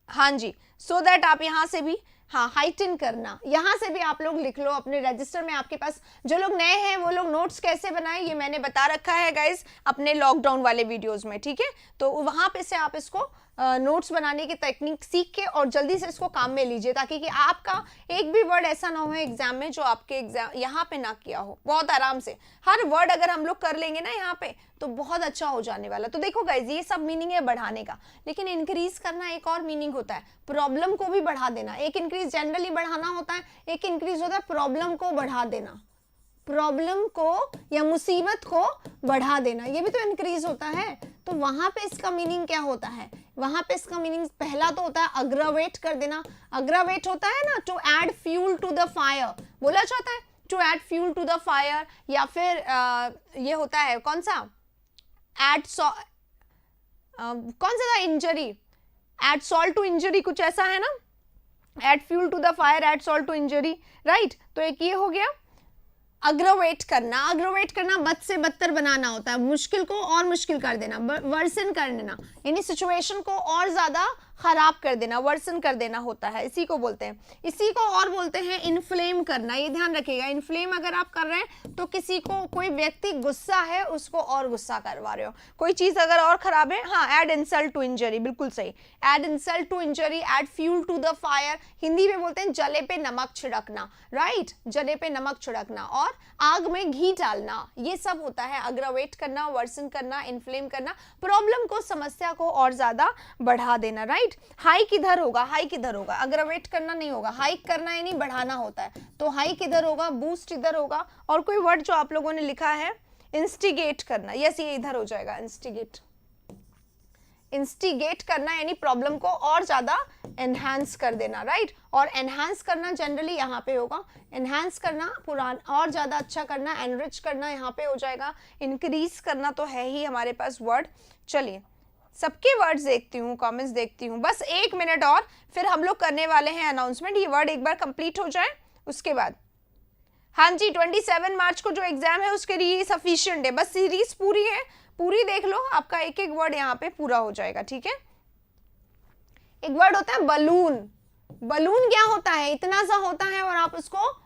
हाँ जी, सो दैट आप यहाँ से भी, हाँ, हाइटन करना, यहाँ से भी आप लोग लिख लो अपने रजिस्टर में, आपके पास जो लोग नए हैं वो लोग नोट्स कैसे बनाएं ये मैंने बता रखा है गाइज अपने लॉकडाउन वाले वीडियोस में, ठीक है, तो वहां पे से आप इसको नोट्स बनाने की टेक्निक सीख के और जल्दी से इसको काम में लीजिए, ताकि कि आपका एक भी वर्ड ऐसा ना हो एग्जाम में जो आपके एग्जाम यहाँ पे ना किया हो। बहुत आराम से हर वर्ड अगर हम लोग कर लेंगे ना यहाँ पे तो बहुत अच्छा हो जाने वाला। तो देखो गाइज ये सब मीनिंग है बढ़ाने का, लेकिन इंक्रीज करना एक और मीनिंग होता है, प्रॉब्लम को भी बढ़ा देना। एक इंक्रीज जनरली बढ़ाना होता है, एक इंक्रीज होता है प्रॉब्लम को बढ़ा देना, प्रॉब्लम को या मुसीबत को बढ़ा देना, ये भी तो इंक्रीज होता है। तो वहां पे इसका मीनिंग क्या होता है, वहां पे इसका मीनिंग पहला तो होता है अग्रावेट कर देना। अग्रावेट होता है ना to add fuel to the fire, बोला जाता है to add fuel to the fire, या फिर ये होता है कौन सा, ऐड कौन सा था, injury, add salt to injury, कुछ ऐसा है ना, add fuel to the fire, add salt to injury, right. तो एक ये हो गया अग्रवेट करना। अग्रवेट करना बद से बदतर बनाना होता है, मुश्किल को और मुश्किल कर देना, वर्सन कर देना, यानी सिचुएशन को और ज्यादा खराब कर देना, वर्सन कर देना होता है, इसी को बोलते हैं। इसी को और बोलते हैं इन्फ्लेम करना। ये ध्यान रखिएगा, इन्फ्लेम अगर आप कर रहे हैं तो किसी को, कोई व्यक्ति गुस्सा है उसको और गुस्सा करवा रहे हो, कोई चीज अगर और खराब है, हाँ, ऐड इंसल्ट टू इंजरी, बिल्कुल सही, add insult to injury, add fuel to the fire, Hindi में बोलते हैं जले पे नमक छिड़कना, राइट, जले पे नमक छिड़कना, और आग में घी डालना, ये सब होता है अग्रवेट करना, वर्सन करना, इन्फ्लेम करना, प्रॉब्लम को, समस्या को और ज्यादा बढ़ा देना, राइट। हाई किधर होगा, हाई किधर होगा, अग्रवेट करना नहीं होगा, हाइक करना यानी बढ़ाना होता है, तो हाई किधर होगा, बूस्ट इधर होगा। और कोई वर्ड जो आप लोगों ने लिखा है इंस्टिगेट करना, यस ये इधर हो जाएगा, इंस्टिगेट, इंस्टिगेट करना यानी प्रॉब्लम को और ज्यादा एनहांस कर देना, राइट। और एनहांस करना जनरली यहाँ पे होगा, एनहांस करना, पुराना और ज्यादा अच्छा करना, एनरिच करना यहाँ पे हो जाएगा, इंक्रीज करना तो है ही हमारे पास वर्ड। चलिए सबके वर्ड्स देखती हूँ, कमेंट्स देखती हूँ, बस 1 मिनट और फिर हम लोग करने वाले हैं अनाउंसमेंट। ये वर्ड एक बार कंप्लीट हो जाए उसके बाद, हाँ जी 27 मार्च को जो एग्जाम है उसके लिए सफिशिएंट है, बस सीरीज पूरी है, पूरी देख लो, आपका एक एक वर्ड यहाँ पे पूरा हो जाएगा, ठीक है। एक वर्ड होता है बलून। बलून क्या होता है, इतना सा होता है और आप उसको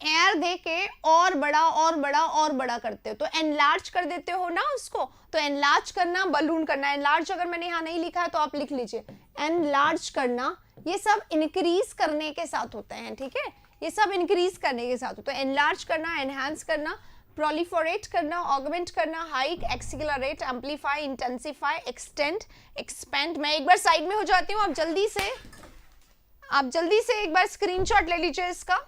एयर दे के और बड़ा और बड़ा और बड़ा करते हो, तो एनलार्ज कर देते हो ना उसको, तो एनलार्ज करना, बलून करना। एनलार्ज अगर मैंने यहाँ नहीं लिखा है तो आप लिख लीजिए, एनलार्ज करना, ये सब इंक्रीज करने के साथ होते हैं, ठीक है, ये सब इंक्रीज करने के साथ होता है। एनलार्ज करना, एनहांस करना, प्रोलिफरेट करना, ऑगमेंट करना, hike, accelerate, amplify, intensify, extend, expand. मैं एक बार साइड में हो जाती हूँ, आप जल्दी से एक बार स्क्रीनशॉट ले लीजिए इसका।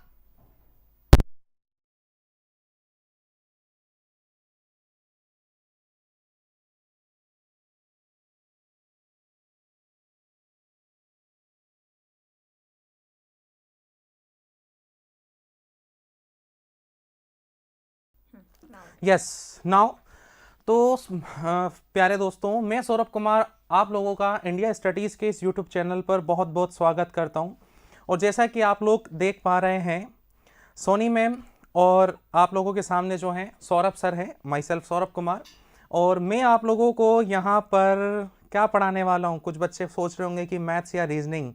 यस नाउ तो प्यारे दोस्तों, मैं सौरभ कुमार आप लोगों का इंडिया स्टडीज़ के इस यूट्यूब चैनल पर बहुत बहुत स्वागत करता हूं। और जैसा कि आप लोग देख पा रहे हैं, सोनी मैम और आप लोगों के सामने जो हैं सौरभ सर हैं, माई सेल्फ सौरभ कुमार। और मैं आप लोगों को यहाँ पर क्या पढ़ाने वाला हूँ, कुछ बच्चे सोच रहे होंगे कि मैथ्स या रीजनिंग।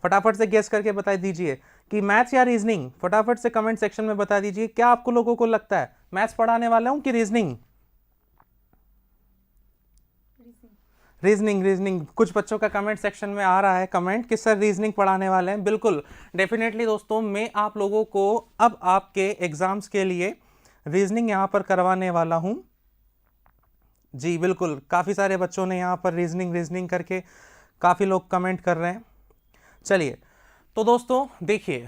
फटाफट से गेस करके बता दीजिए कि मैथ्स या रीजनिंग। फटाफट से कमेंट सेक्शन में बता दीजिए, क्या आपको लोगों को लगता है मैथ्स पढ़ाने वाला हूं कि रीजनिंग? रीजनिंग। कुछ बच्चों का कमेंट सेक्शन में आ रहा है कमेंट कि सर रीजनिंग पढ़ाने वाले हैं। बिल्कुल, डेफिनेटली दोस्तों, मैं आप लोगों को अब आपके एग्जाम्स के लिए रीजनिंग यहां पर करवाने वाला हूं। जी बिल्कुल, काफ़ी सारे बच्चों ने यहां पर रीजनिंग करके काफ़ी लोग कमेंट कर रहे हैं। चलिए, तो दोस्तों देखिए,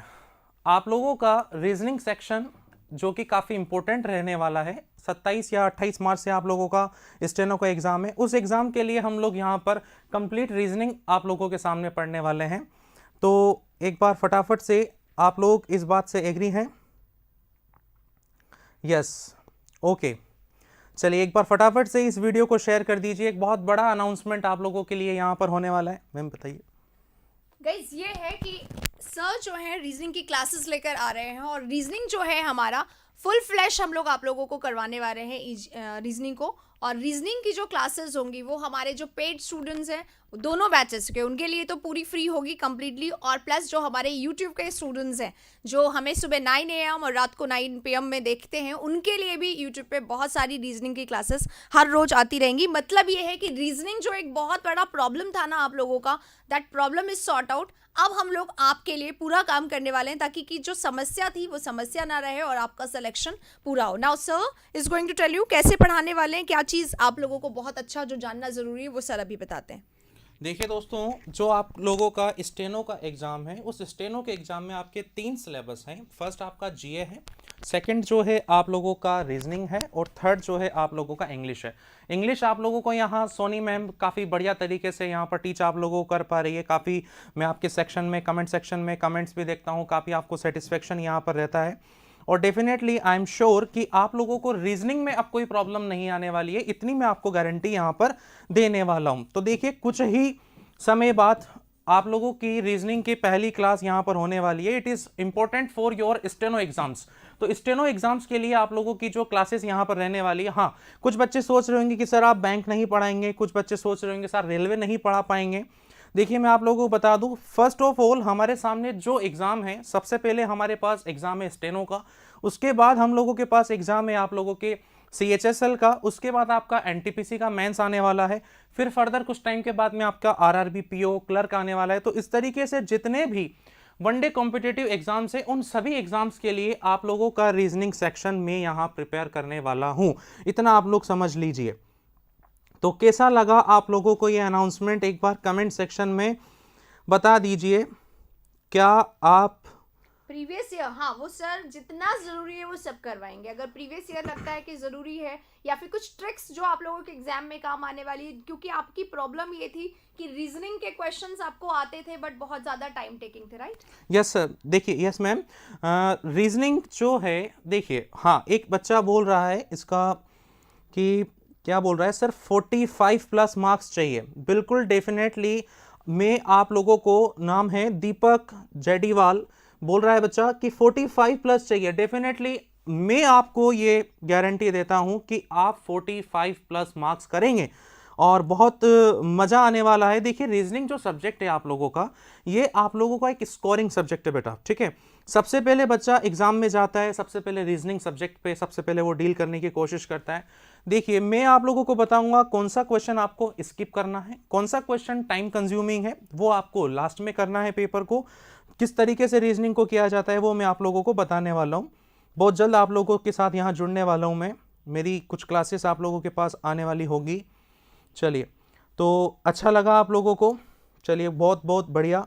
आप लोगों का रीजनिंग सेक्शन जो कि काफ़ी इंपॉर्टेंट रहने वाला है, 27 या 28 मार्च से आप लोगों का स्टेनो का एग्ज़ाम है। उस एग्ज़ाम के लिए हम लोग यहाँ पर कंप्लीट रीजनिंग आप लोगों के सामने पढ़ने वाले हैं। तो एक बार फटाफट से आप लोग इस बात से एग्री हैं? Yes, okay. चलिए, एक बार फटाफट से इस वीडियो को शेयर कर दीजिए। एक बहुत बड़ा अनाउंसमेंट आप लोगों के लिए यहाँ पर होने वाला है। मैम बताइए। गाइज, ये है कि सर जो है रीजनिंग की क्लासेस लेकर आ रहे हैं और रीजनिंग जो है हमारा फुल फ्लैश हम लोग आप लोगों को करवाने वाले हैं रीजनिंग को। और रीजनिंग की जो क्लासेस होंगी वो हमारे जो पेड स्टूडेंट्स हैं दोनों बैचेस के, उनके लिए तो पूरी फ्री होगी कम्प्लीटली। और प्लस जो हमारे यूट्यूब के स्टूडेंट्स हैं जो हमें सुबह 9 AM और रात को 9 PM में देखते हैं, उनके लिए भी यूट्यूब पे बहुत सारी रीजनिंग की क्लासेस हर रोज आती रहेंगी। मतलब ये है कि रीजनिंग जो एक बहुत बड़ा प्रॉब्लम था ना आप लोगों का, that problem is sort out. अब हम लोग आपके लिए पूरा काम करने वाले हैं ताकि कि जो समस्या थी वो समस्या ना रहे और आपका सिलेक्शन पूरा हो। Now sir is going to tell you कैसे पढ़ाने वाले हैं, क्या चीज़ आप लोगों को बहुत अच्छा जो जानना ज़रूरी है वो सर अभी बताते हैं। देखिए दोस्तों, जो आप लोगों का स्टेनो का एग्ज़ाम है, उस स्टेनो के एग्ज़ाम में आपके 3 सिलेबस हैं। फर्स्ट आपका जीए है, सेकंड जो है आप लोगों का रीजनिंग है, और थर्ड जो है आप लोगों का इंग्लिश है। इंग्लिश आप लोगों को यहाँ सोनी मैम काफ़ी बढ़िया तरीके से यहाँ पर टीच आप लोगों को कर पा रही है। काफ़ी मैं आपके सेक्शन में कमेंट सेक्शन में कमेंट्स भी देखता हूँ, काफ़ी आपको सेटिस्फेक्शन यहाँ पर रहता है। और डेफिनेटली आई एम श्योर कि आप लोगों को रीजनिंग में अब कोई प्रॉब्लम नहीं आने वाली है, इतनी मैं आपको गारंटी यहाँ पर देने वाला हूँ। तो देखिए, कुछ ही समय बाद आप लोगों की रीजनिंग की पहली क्लास यहाँ पर होने वाली है। It is important for your steno exams. तो स्टेनो एग्जाम्स के लिए आप लोगों की जो क्लासेस यहाँ पर रहने वाली है, हाँ, कुछ बच्चे सोच रहे होंगे कि सर आप बैंक नहीं पढ़ाएंगे, कुछ बच्चे सोच रहे होंगे सर रेलवे नहीं पढ़ा पाएंगे। देखिए, मैं आप लोगों को बता दूं, फर्स्ट ऑफ ऑल हमारे सामने जो एग्ज़ाम है, सबसे पहले हमारे पास एग्ज़ाम है स्टेनो का, उसके बाद हम लोगों के पास एग्ज़ाम है आप लोगों के CHSL का, उसके बाद आपका NTPC का मेंस आने वाला है, फिर फर्दर कुछ टाइम के बाद में आपका RRB PO क्लर्क आने वाला है। तो इस तरीके से जितने भी वनडे कॉम्पिटिटिव एग्जाम्स हैं, उन सभी एग्जाम्स के लिए आप लोगों का रीजनिंग सेक्शन में यहाँ प्रिपेयर करने वाला हूँ। इतना आप लोग समझ लीजिए। तो कैसा लगा आप लोगों को ये अनाउंसमेंट, एक बार कमेंट सेक्शन में बता दीजिए। क्या आप प्रीवियस ईयर, हाँ, वो सर जितना ज़रूरी है वो सब करवाएंगे। अगर प्रीवियस ईयर लगता है कि ज़रूरी है या फिर कुछ ट्रिक्स जो आप लोगों के एग्जाम में काम आने वाली है, क्योंकि आपकी प्रॉब्लम ये थी कि रीजनिंग के क्वेश्चंस आपको आते थे बट बहुत ज़्यादा टाइम टेकिंग थे, राइट? यस सर, देखिए, यस मैम, रीजनिंग जो है, देखिए, हाँ, एक बच्चा बोल रहा है इसका कि क्या बोल रहा है सर 45 प्लस मार्क्स चाहिए। बिल्कुल, डेफिनेटली मैं आप लोगों को, नाम है दीपक जेडीवाल, बोल रहा है बच्चा कि 45 प्लस चाहिए। डेफिनेटली मैं आपको ये गारंटी देता हूं कि आप 45 प्लस मार्क्स करेंगे और बहुत मज़ा आने वाला है। देखिए, रीजनिंग जो सब्जेक्ट है आप लोगों का, ये आप लोगों का एक स्कोरिंग सब्जेक्ट है बेटा, ठीक है। सबसे पहले बच्चा एग्जाम में जाता है, सबसे पहले रीजनिंग सब्जेक्ट पे सबसे पहले वो डील करने की कोशिश करता है। देखिए, मैं आप लोगों को बताऊंगा कौन सा क्वेश्चन आपको स्किप करना है, कौन सा क्वेश्चन टाइम कंज्यूमिंग है, वो आपको लास्ट में करना है पेपर को। किस तरीके से रीजनिंग को किया जाता है वो मैं आप लोगों को बताने वाला हूं। बहुत जल्द आप लोगों के साथ यहाँ जुड़ने वाला हूँ मैं, मेरी कुछ क्लासेस आप लोगों के पास आने वाली होगी। चलिए, तो अच्छा लगा आप लोगों को, चलिए बहुत बहुत बढ़िया।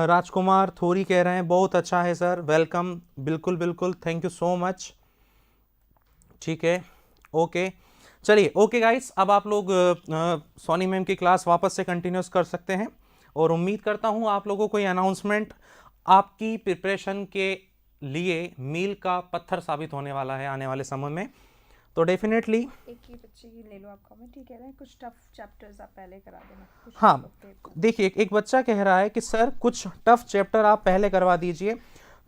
राजकुमार थोरी कह रहे हैं बहुत अच्छा है सर, वेलकम, बिल्कुल बिल्कुल, थैंक यू सो मच। ठीक है, ओके, चलिए ओके गाइस, अब आप लोग सोनी मैम की क्लास वापस से कंटिन्यूस कर सकते हैं, और उम्मीद करता हूँ आप लोगों को ये अनाउंसमेंट आपकी प्रिपरेशन के लिए मील का पत्थर साबित होने वाला है आने वाले समय में। तो डेफिनेटली एक ही बच्चे की ले लो आप कमेंट, ठीक है, कुछ टफ चैप्टर्स आप पहले करा देना। हाँ, देखिए एक बच्चा कह रहा है कि सर कुछ टफ चैप्टर आप पहले करवा दीजिए,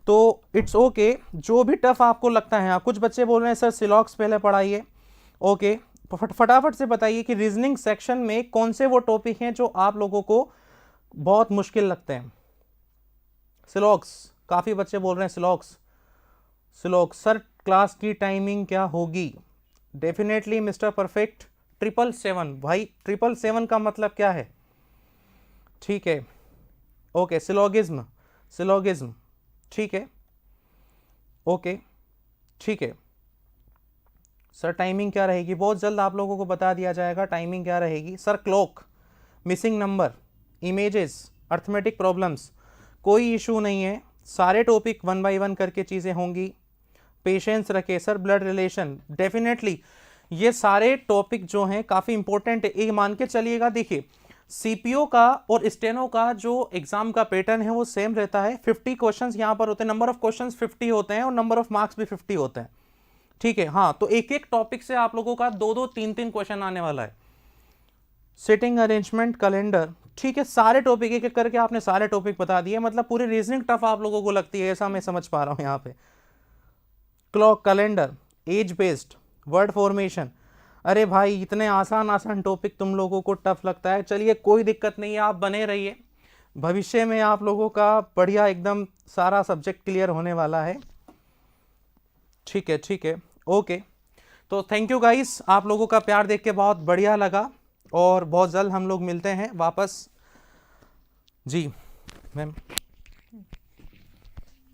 तो इट्स ओके, जो भी टफ आपको लगता है। कुछ बच्चे बोल रहे हैं सर सिलॉक्स पहले पढ़ाइए, ओके, फटाफट से बताइए कि रीजनिंग सेक्शन में कौन से वो टॉपिक हैं जो आप लोगों को बहुत मुश्किल लगते हैं। सिलॉक्स, काफ़ी बच्चे बोल रहे हैं सिलॉक्स सर क्लास की टाइमिंग क्या होगी? डेफिनेटली मिस्टर परफेक्ट 777, भाई 777 का मतलब क्या है? ठीक है, ओके, सिलोगिज्म, ठीक है, ओके, ठीक है सर। टाइमिंग क्या रहेगी? बहुत जल्द आप लोगों को बता दिया जाएगा टाइमिंग क्या रहेगी। Sir clock, missing number, images, arithmetic problems, कोई इशू नहीं है, सारे टॉपिक 1 बाय 1 करके चीज़ें होंगी, पेशेंस रखे। सर ब्लड रिलेशन, डेफिनेटली ये सारे टॉपिक जो हैं काफ़ी इंपॉर्टेंट है। ये मान के चलिएगा, देखिए सीपीओ का और स्टेनो का जो एग्जाम का पैटर्न है वो सेम रहता है। 50 क्वेश्चंस यहाँ पर होते हैं, नंबर ऑफ क्वेश्चंस 50 होते हैं और नंबर ऑफ मार्क्स भी 50 होते हैं, ठीक है। हाँ, तो एक एक टॉपिक से आप लोगों का 2-2, 3-3 क्वेश्चन आने वाला है। सिटिंग अरेंजमेंट, कैलेंडर, ठीक है, सारे टॉपिक एक एक करके आपने सारे टॉपिक बता दिए, मतलब पूरी रीजनिंग टफ आप लोगों को लगती है, ऐसा मैं समझ पा रहा हूँ यहाँ पे। Clock, calendar, age based, word formation, अरे भाई इतने आसान टॉपिक तुम लोगों को टफ लगता है। चलिए कोई दिक्कत नहीं है, आप बने रहिए, भविष्य में आप लोगों का बढ़िया एकदम सारा सब्जेक्ट क्लियर होने वाला है। ठीक है, ओके, तो थैंक यू गाइस, आप लोगों का प्यार देख के बहुत बढ़िया लगा, और बहुत जल्द हम लोग मिलते हैं वापस। जी मैम,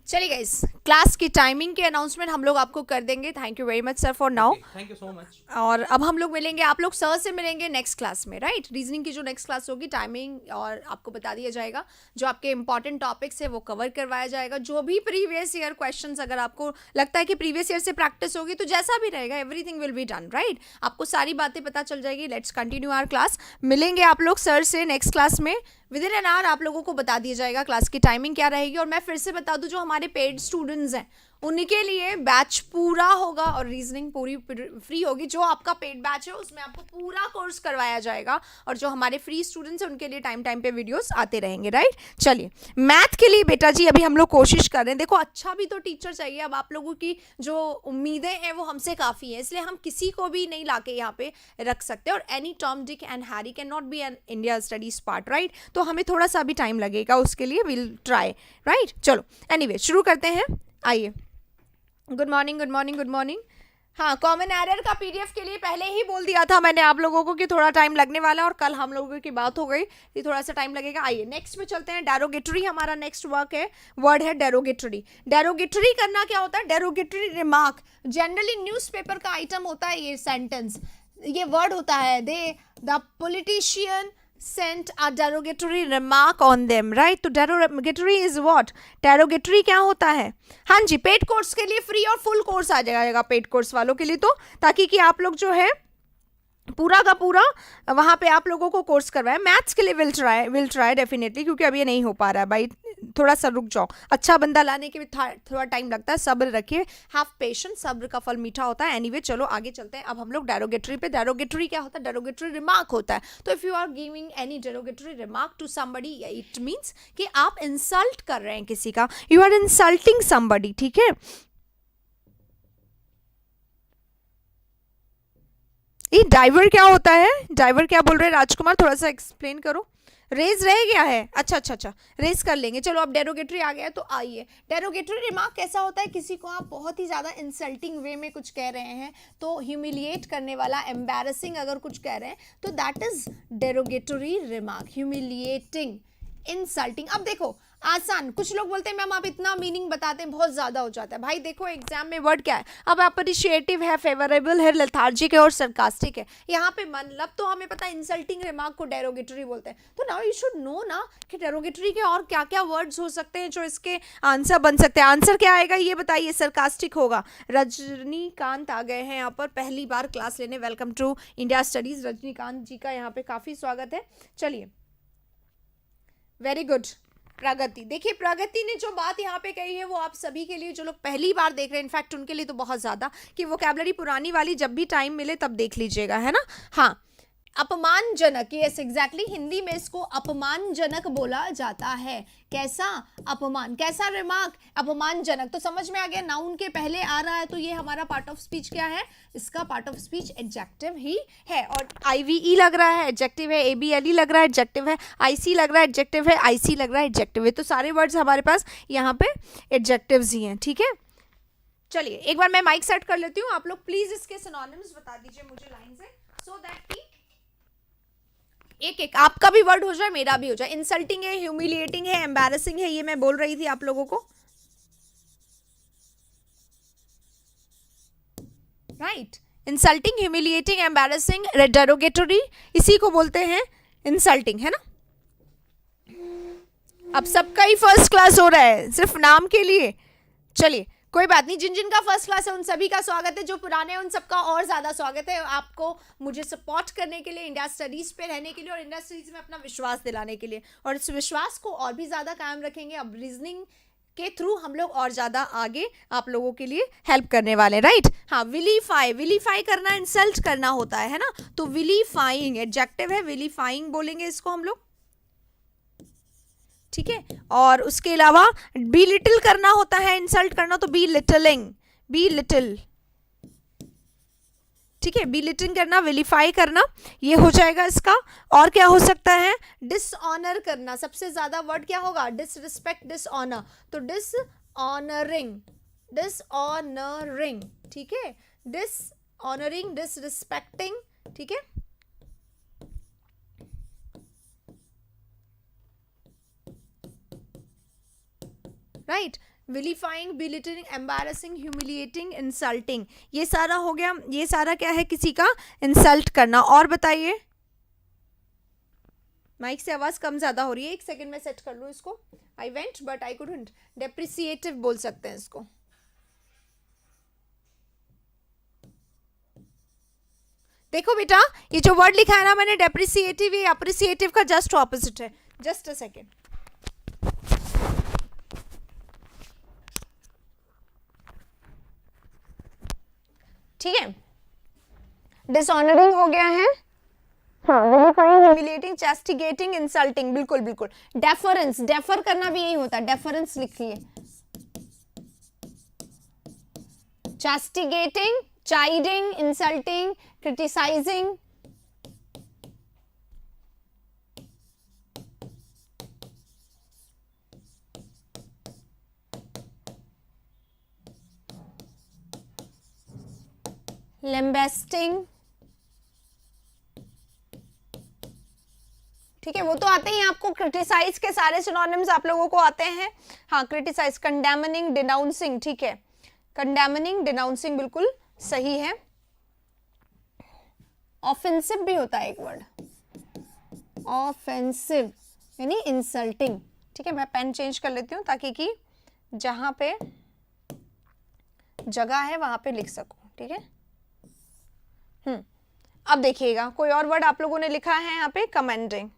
चलिए गाइस, क्लास की टाइमिंग के अनाउंसमेंट हम लोग आपको कर देंगे। Thank you very much sir for now, thank you so much. और अब हम लोग मिलेंगे, आप लोग सर से मिलेंगे नेक्स्ट क्लास में, राइट। रीजनिंग की जो नेक्स्ट क्लास होगी, टाइमिंग और आपको बता दिया जाएगा, जो आपके इंपॉर्टेंट टॉपिक्स है वो कवर करवाया जाएगा। जो भी प्रीवियस ईयर क्वेश्चंस अगर आपको लगता है कि प्रीवियस ईयर से प्रैक्टिस होगी, तो जैसा भी रहेगा everything will be done, right. आपको सारी बातें पता चल जाएगी। लेट्स कंटिन्यू आवर क्लास, मिलेंगे आप लोग सर से नेक्स्ट क्लास में। विद इन एन आवर आप लोगों को बता दिया जाएगा क्लास की टाइमिंग क्या रहेगी। और मैं फिर से बता दूं, जो हमारे पेड स्टूडेंट्स हैं उनके लिए बैच पूरा होगा और रीजनिंग पूरी फ्री होगी। जो आपका पेड बैच है उसमें आपको पूरा कोर्स करवाया जाएगा, और जो हमारे फ्री स्टूडेंट्स हैं उनके लिए टाइम पे वीडियोस आते रहेंगे, राइट। चलिए, मैथ के लिए बेटा जी अभी हम लोग कोशिश कर रहे हैं। देखो, अच्छा भी तो टीचर चाहिए। अब आप लोगों की जो उम्मीदें हैं वो हमसे काफ़ी है, इसलिए हम किसी को भी नहीं ला के यहाँ पे रख सकते। और any Tom, Dick and Harry can not be an India studies part, right. तो हमें थोड़ा सा भी टाइम लगेगा उसके लिए, विल ट्राई, राइट। चलो एनीवे शुरू करते हैं, आइए। Good morning. हाँ, कॉमन एरर का पीडीएफ के लिए पहले ही बोल दिया था मैंने आप लोगों को कि थोड़ा टाइम लगने वाला है, और कल हम लोगों की बात हो गई कि थोड़ा सा टाइम लगेगा। आइए नेक्स्ट में चलते हैं। डेरोगेटरी हमारा नेक्स्ट वर्क है, वर्ड है डेरोगेटरी। डेरोगेटरी करना क्या होता है? डेरोगेटरी रिमार्क, जनरली न्यूज़पेपर का आइटम होता है ये सेंटेंस, ये वर्ड होता है, the politician sent a derogatory remark on them, right? तो derogatory is what? derogatory क्या होता है? हाँ जी, पेड कोर्स के लिए फ्री और फुल कोर्स आ जाएगा पेड कोर्स वालों के लिए, तो ताकि कि आप लोग जो है पूरा का पूरा वहाँ पे आप लोगों को कोर्स करवाए। मैथ्स के लिए विल ट्राई डेफिनेटली, क्योंकि अभी ये नहीं हो पा रहा है भाई, थोड़ा सा रुक जाओ। अच्छा बंदा लाने के भी थोड़ा टाइम लगता है, सब्र रखिए, हैव पेशेंस, सब्र का फल मीठा होता है। एनीवे चलो आगे चलते हैं। अब हम लोग डेरोगेटरी पे, डेरोगेटरी क्या होता है? डेरोगेटरी रिमार्क होता है। तो if you are giving any derogatory remark to somebody, it means कि आप इंसल्ट कर रहे हैं किसी का, यू आर इंसल्टिंग समबडी, ठीक है। ये डाइवर क्या होता है? डाइवर क्या बोल रहे हैं राजकुमार, थोड़ा सा एक्सप्लेन करो। रेज रह गया है, अच्छा, रेज कर लेंगे। चलो अब डेरोगेटरी आ गया है, तो आइए। डेरोगेटरी रिमार्क कैसा होता है? किसी को आप बहुत ही ज़्यादा इंसल्टिंग वे में कुछ कह रहे हैं, तो ह्यूमिलिएट करने वाला, एम्बैरसिंग अगर कुछ कह रहे हैं, तो that is derogatory remark. Humiliating, insulting. अब देखो, आसान। कुछ लोग बोलते हैं मैम आप इतना मीनिंग बताते हैं बहुत ज्यादा हो जाता है। भाई देखो एग्जाम में वर्ड क्या है, अब अप्रिशिएटिव है, फेवरेबल है, लेथार्जिक है और सरकास्टिक है। यहाँ पे मतलब तो हमें पता है इंसल्टिंग रिमार्क को डेरोगेटरी बोलते हैं, तो नाउ यू शुड नो ना कि डेरोगेटरी के और क्या क्या वर्ड्स हो सकते हैं जो इसके आंसर बन सकते हैं। आंसर क्या आएगा ये बताइए, सरकास्टिक होगा। रजनीकांत आ गए हैं यहाँ पर पहली बार क्लास लेने, welcome to India studies. Rajinikanth ji का यहाँ पे काफी स्वागत है। चलिए वेरी गुड। प्रगति, देखिए प्रगति ने जो बात यहाँ पे कही है वो आप सभी के लिए, जो लोग पहली बार देख रहे हैं, इनफैक्ट उनके लिए तो बहुत ज्यादा, कि वोकैबुलरी पुरानी वाली जब भी टाइम मिले तब देख लीजिएगा, है ना। हाँ, अपमानजनक, यस एग्जैक्टली, हिंदी में इसको अपमानजनक बोला जाता है। कैसा? अपमान। कैसा रिमार्क? अपमानजनक। तो समझ में आ गया, नाउन के पहले आ रहा है तो ये हमारा पार्ट ऑफ स्पीच क्या है, इसका पार्ट ऑफ स्पीच एडजेक्टिव ही है। और आईवीई लग रहा है एडजेक्टिव है, एबीएलई लग रहा है एडजेक्टिव है, आईसी लग रहा है एडजेक्टिव है, आईसी लग रहा है एडजेक्टिव है। तो सारे वर्ड्स हमारे पास यहाँ पे एडजेक्टिव्स ही हैं, ठीक है। चलिए एक बार मैं माइक सेट कर लेती हूँ, आप लोग प्लीज इसके सिनोनिम्स बता दीजिए मुझे लाइन से, सो दैट कि एक एक आपका भी वर्ड हो जाए मेरा भी हो जाए। इंसल्टिंग है, ह्यूमिलिएटिंग है, एम्बैरेसिंग है, ये मैं बोल रही थी आप लोगों को, right. Insulting, humiliating, embarrassing, derogatory, इसी को बोलते हैं इंसल्टिंग, है ना। अब सबका ही फर्स्ट क्लास हो रहा है सिर्फ नाम के लिए। चलिए कोई बात नहीं, जिन जिन का फर्स्ट क्लास है उन सभी का स्वागत है, जो पुराने हैं उन सबका और ज्यादा स्वागत है। आपको मुझे सपोर्ट करने के लिए, इंडिया स्टडीज पे रहने के लिए और इंडिया स्टडीज में अपना विश्वास दिलाने के लिए, और इस विश्वास को और भी ज्यादा कायम रखेंगे। अब रीजनिंग के थ्रू हम लोग और ज्यादा आगे आप लोगों के लिए हेल्प करने वाले, राइट। हाँ, विलीफाई, विलीफाई करना इंसल्ट करना होता है ना, तो विलीफाइंग एडजेक्टिव है, विलीफाइंग बोलेंगे इसको हम लोग, ठीक है। और उसके अलावा बी लिटिल करना होता है, इंसल्ट करना, तो बी लिटलिंग, बी लिटिल, ठीक है। बी लिटिल करना, विलीफाई करना, ये हो जाएगा इसका। और क्या हो सकता है, डिसऑनर करना, सबसे ज्यादा वर्ड क्या होगा, डिसरिस्पेक्ट, डिसऑनर, तो डिसऑनरिंग, डिसऑनरिंग, ठीक है, डिसऑनरिंग, डिसरिस्पेक्टिंग, ठीक है। Right, vilifying, belittling, embarrassing, humiliating, insulting, ये सारा हो गया। ये सारा क्या है, किसी का इंसल्ट करना। और बताइए, माइक से आवाज कम ज्यादा हो रही है, एक सेकंड में सेट कर लूं इसको। I went but I couldn't. Depreciative बोल सकते हैं इसको। देखो बेटा, ये जो वर्ड लिखा है ना मैंने डेप्रिसिएटिव, ये अप्रिसिएटिव का जस्ट ऑपोजिट है। जस्ट अ सेकेंड, ठीक है। डिसऑनरिंग हो गया है, हाँ, विलीफाइंग, ह्यूमिलिएटिंग, चैस्टिगेटिंग, इंसल्टिंग, बिल्कुल बिल्कुल। डेफरेंस, डेफर करना भी यही होता है, डेफरेंस लिखिए। चैस्टिगेटिंग, चाइडिंग, इंसल्टिंग, क्रिटिसाइजिंग, लैम्बेस्टिंग, ठीक है। वो तो आते ही आपको, क्रिटिसाइज के सारे सिनोनिम्स आप लोगों को आते हैं। हाँ, क्रिटिसाइज, कंडेमनिंग, डिनाउंसिंग, ठीक है, कंडेमनिंग, डिनाउंसिंग बिल्कुल सही है। ऑफेंसिव भी होता है एक वर्ड, ऑफेंसिव यानी इंसल्टिंग, ठीक है। मैं पेन चेंज कर लेती हूँ ताकि कि जहां पे जगह है वहां पे लिख सकूं, ठीक है। अब देखिएगा, कोई और वर्ड आप लोगों ने लिखा है यहाँ पे, commending,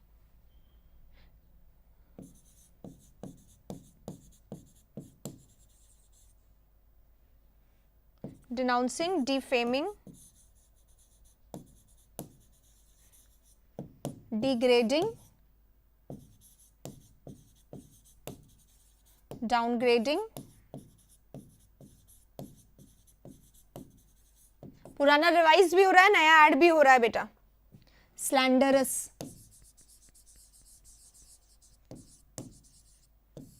denouncing, defaming, degrading, downgrading, पुराना रिवाइज भी हो रहा है, नया ऐड भी हो रहा है बेटा। स्लैंडरस,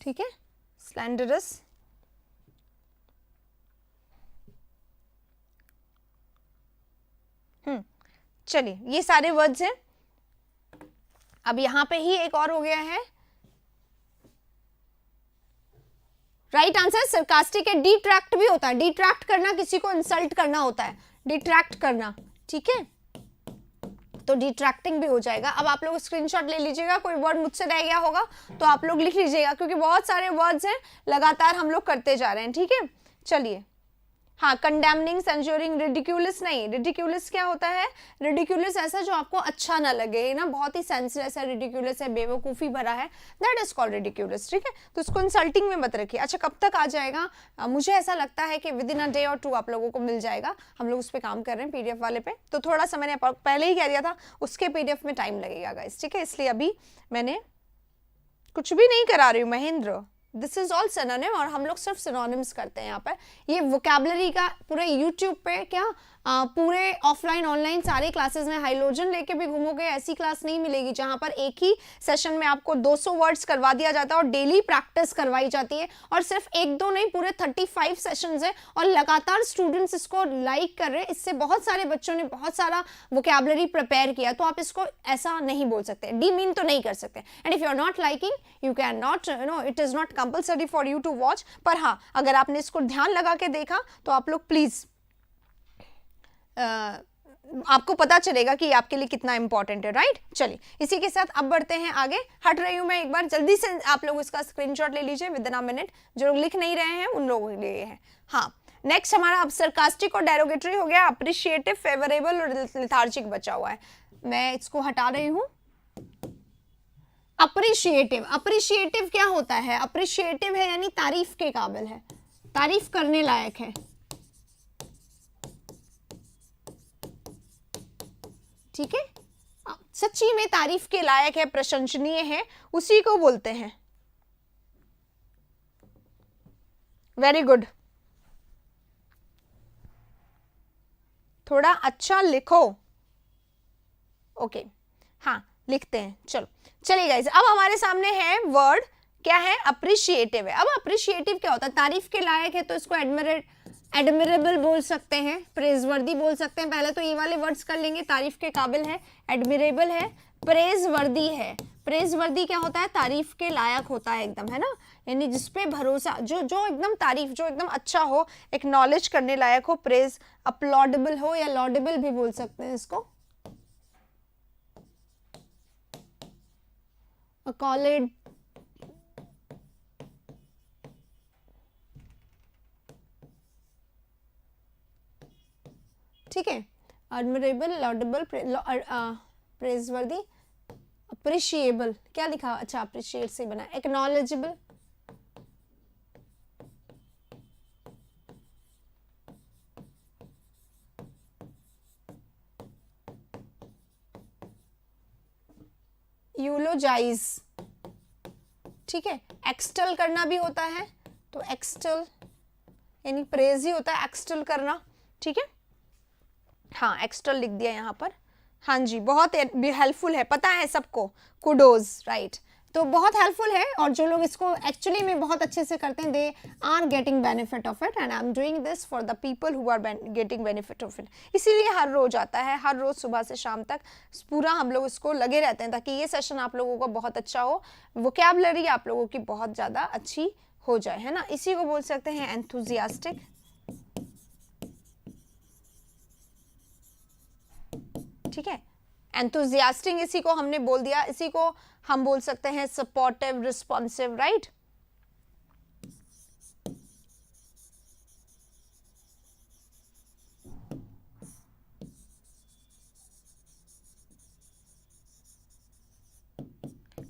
ठीक है, स्लैंडरस। चलिए, ये सारे वर्ड्स हैं। अब यहां पे ही एक और हो गया है, राइट आंसर सरकास्टिक है। डिट्रैक्ट भी होता है, डिट्रैक्ट करना किसी को इंसल्ट करना होता है, डिट्रैक्ट करना, ठीक है, तो डिट्रैक्टिंग भी हो जाएगा। अब आप लोग स्क्रीनशॉट ले लीजिएगा, कोई वर्ड मुझसे रह गया होगा तो आप लोग लिख लीजिएगा, क्योंकि बहुत सारे वर्ड्स हैं, लगातार हम लोग करते जा रहे हैं, ठीक है। चलिए, हाँ, कंडेमनिंग, सेंजूरिंग, रिडिक्यूलस नहीं, रिडिक्यूलस क्या होता है? रिडिक्यूलस ऐसा जो आपको अच्छा ना लगे ना, बहुत ही सेंसलेस है, रिडिक्यूलस है, बेवकूफ़ी भरा है, दैट इज कॉल्ड रिडिक्यूलस, ठीक है। तो उसको इंसल्टिंग में मत रखिए। अच्छा, कब तक आ जाएगा? मुझे ऐसा लगता है कि विद इन अ डे और 2 आप लोगों को मिल जाएगा। हम लोग उस पर काम कर रहे हैं, PDF वाले पे, तो थोड़ा सा मैंने पहले ही कह दिया था, उसके PDF में टाइम लगेगा गाइस, ठीक है, इसलिए अभी मैंने कुछ भी नहीं करा रही हूँ Mahendra, this is all synonym, और हम लोग सिर्फ सिनोनिम्स करते हैं यहाँ पर। ये वोकैबुलरी का पूरे यूट्यूब पे क्या पूरे ऑफलाइन ऑनलाइन सारे क्लासेस में हाइलोजन लेके भी घूमोगे, ऐसी क्लास नहीं मिलेगी जहाँ पर एक ही सेशन में आपको 200 वर्ड्स करवा दिया जाता है और डेली प्रैक्टिस करवाई जाती है, और सिर्फ 1-2 नहीं, पूरे 35 सेशंस है और लगातार स्टूडेंट्स इसको लाइक कर रहे हैं। इससे बहुत सारे बच्चों ने बहुत सारा वोकैबुलरी प्रिपेयर किया, तो आप इसको ऐसा नहीं बोल सकते, डीमीन तो नहीं कर सकते। And if you are not liking, you can not, it is not compulsory for you to watch, पर हाँ, अगर आपने इसको ध्यान लगा के देखा तो आप लोग प्लीज आपको पता चलेगा कि आपके लिए कितना इंपॉर्टेंट है, राइट। चलिए, इसी के साथ अब बढ़ते हैं आगे। हट रही हूं मैं, एक बार जल्दी से आप लोग इसका स्क्रीनशॉट ले लीजिए विद इन अ मिनट, जो लोग लिख नहीं रहे हैं उन लोगों के लिए है। हाँ, नेक्स्ट हमारा अब सरकास्टिक और डेरोगेटरी हो गया, अप्रिशिएटिव, फेवरेबल और लेथार्जिक बचा हुआ है। मैं इसको हटा रही हूं। अप्रिशिएटिव, अप्रिशिएटिव क्या होता है? अप्रिशिएटिव है यानी तारीफ के काबिल है, तारीफ करने लायक है, ठीक है, सच्ची में तारीफ के लायक है, प्रशंसनीय है, उसी को बोलते हैं। वेरी गुड, थोड़ा अच्छा लिखो। ओके, हाँ, लिखते हैं। चलो, चलिए गाइस, अब हमारे सामने है वर्ड, क्या है? अप्रिशिएटिव है। अब अप्रिशिएटिव क्या होता है? तारीफ के लायक है, तो इसको एडमिरेबल बोल सकते हैं, प्रेजवर्दी बोल सकते हैं। पहले तो ये वाले वर्ड्स कर लेंगे, तारीफ के काबिल है, एडमिरेबल है, प्रेजवर्दी है। प्रेजवर्दी क्या होता है? तारीफ के लायक होता है एकदम, है ना, यानी जिसपे भरोसा, जो एकदम तारीफ, जो एकदम अच्छा हो, एक्नॉलेज करने लायक हो, प्रेज, अपलॉडेबल हो, या लॉडेबल भी बोल सकते हैं इसको, अकॉलेड, ठीक है, एडमिरेबल, लॉडेबल, प्रेजवर्दी, अप्रिशिएबल, क्या लिखा? अच्छा, अप्रिशिएट से बना, एक्नॉलेजेबल, यूलोजाइज, ठीक है, एक्सटल करना भी होता है, तो एक्सटल यानी प्रेज ही होता है, एक्सटल करना, ठीक है, हाँ, एक्सटल लिख दिया यहाँ पर। हाँ जी, बहुत हेल्पफुल है, पता है सबको, कुडोज, राइट, तो बहुत हेल्पफुल है, और जो लोग इसको एक्चुअली में बहुत अच्छे से करते हैं, they are getting benefit of it, and I am doing this for the people who are getting benefit of it. इसीलिए हर रोज आता है, हर रोज सुबह से शाम तक पूरा हम लोग इसको लगे रहते हैं, ताकि ये सेशन आप लोगों का बहुत अच्छा हो, वोकैबुलरी आप लोगों की बहुत ज़्यादा अच्छी हो जाए, है ना। इसी को बोल सकते हैं एंथुजियास्टिक, ठीक है, एंथुजियास्टिक इसी को हमने बोल दिया। इसी को हम बोल सकते हैं सपोर्टिव, रिस्पॉन्सिव, राइट।